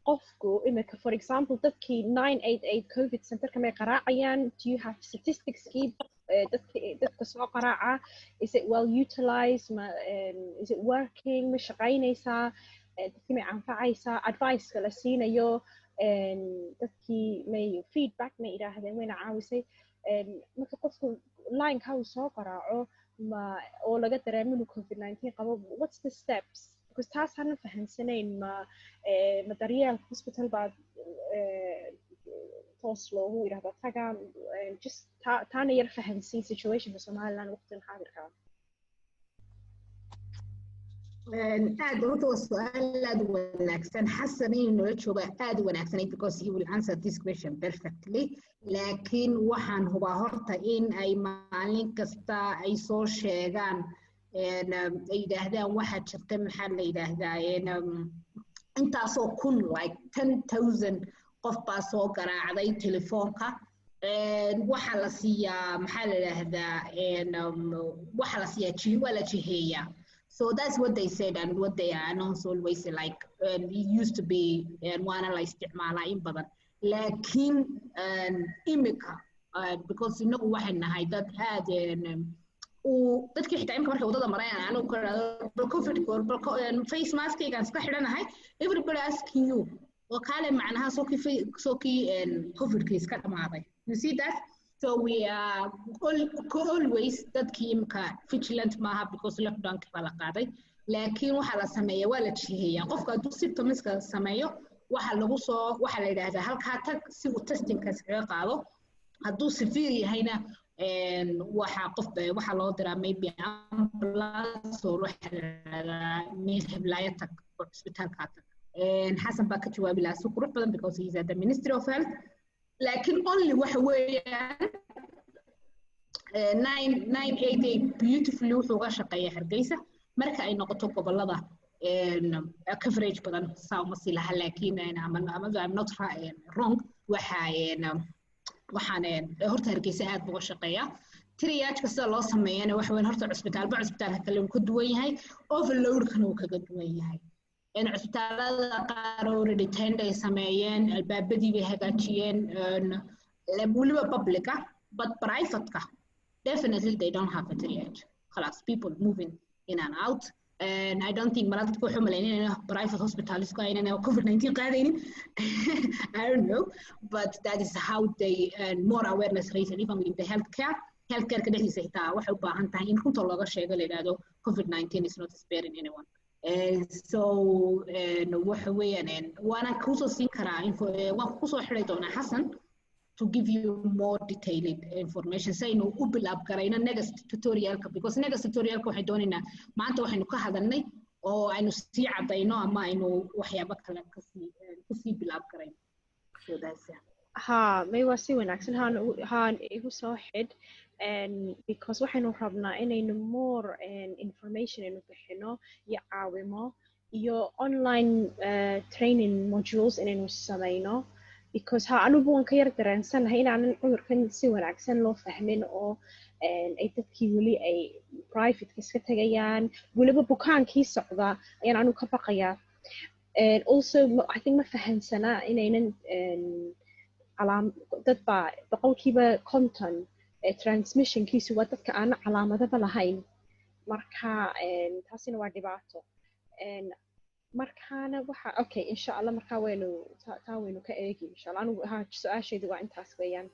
[SPEAKER 3] qofku imika for example dadkii 988 covid centerka may qaraacayaan do you have statisticskii dadka soo qaraaca is it well utilized is it working ma shaqaynaysaa dadkii may anfacaysaa adviceka la siinayo dadkii may feedback may idhaahdeen wayna caawisay marka qofku lineka uu soo qaraaco oo laga dareemo inuu covid-19 qabo what's the steps because taas hana fahansanayn ma daryeel hospital baad toos loogu yidhahda taga just taana yar fahansiin situationka Somaliland waqtigan xaadirka
[SPEAKER 1] aad horta waa su'aal aad u wanaagsan xasan inuu nala jooga aad u wanaagsanay because he will answer this question perfectly laakiin waxaan hubaa horta in ay maalin kasta ay soo sheegaan ay yidhaahdaan waxaa jirta maxaa la yidhaahdaa intaasoo kun like 10,000 qof baa soo garaacday telefoonka waxaa la siiyaa maxaa la yidhaahdaa waxaa la siiyaa waa la jiheeyaa. So that's what they said and what they announce always like it used to be waana la isticmaalaa in badan laakiin imika because inagu waxay nahay dad aad dadkii xitaa imika markay wadada marayaan anigu covid face maskaygaan iska xidhanahay everybody asking you oo kale macnaha sookii covidka iska dhamaaday you see that. So we are always dadkii imka vigilant maaha because lockdownka baa la qaaday laakiin waxaa la sameeyaa waa la jiheeyaa qofka hadduu symptomska sameeyo waxaa la yidhaahdaa halkaa tag si uu testingkaas kaga qaado hadduu severe yahayna waxaa loo diraa maybe ambulance or waxaa la yidhahdaa meel heblaayo tag oo cisbitaalkaa tag xasan baa ka jawaabi lahaa si qurux badan because he is at the Ministry of Health laakiin only waxa weeyaan 988 beautifully wuxuu uga shaqeeyaa Hargeysa marka ay noqoto gobolada coverage badan saa uma sii laha laakiin I'm not wrong waxaan horta Hargeysa aad uga shaqeeyaa triageka sida loo sameeyana waxa weyn horta cisbitaalka kale uu ka duwan yahay overloadkana uu kaga duwan yahay cisbitaalada qaar already tender sameeyeen albaabadii bay hagaajiyeen waliba publica but private definitely they don't have a triage خلاص people moving in and out and I don't think maladku wuxuu maleynayna private hospitals ka inay covid-19 qaadaynin I don't know but that is how they more awareness raising even in the healthcare ka dhexdiisa xitaa waxay u baahan tahay in runta looga sheego la yiraahdo covid-19 is not sparing anyone. So waxa weeyaan waana kusoo siin karaa waan kusoo xiray doonaa Xasan to give you more detailed information saynu u bilaab karayna next tutorialka because next tutorialka waxay doonaynaa maanta waxaynu ka hadalnay oo aynu sii cadayno ama aynu waxyaabo kale kasii bilaab karayno so that's
[SPEAKER 3] may waa si wanaagsan haan igu soo xidh because waxaynu rabnaa inaynu more information aynu bixino iyo caawimo iyo online training modules inaynu samayno because anugu waan ka yar dareensanahay inaanan cudurkan si wanaagsan loo fahmin oo ay dadkii weli ay privateka iska tagayaan weliba bukaankii socda ayaan anigu ka baqayaa also I think ma fahansanaa inaynan dad baa boqolkiiba 50 transmissionkiisu waa dadka aan calaamadaba lahayn marka taasina waa dhibaato markaana waxa okay insha Allah marka waynu ka eegi insha Allah anigu su-aashaydu waa intaas weeyaan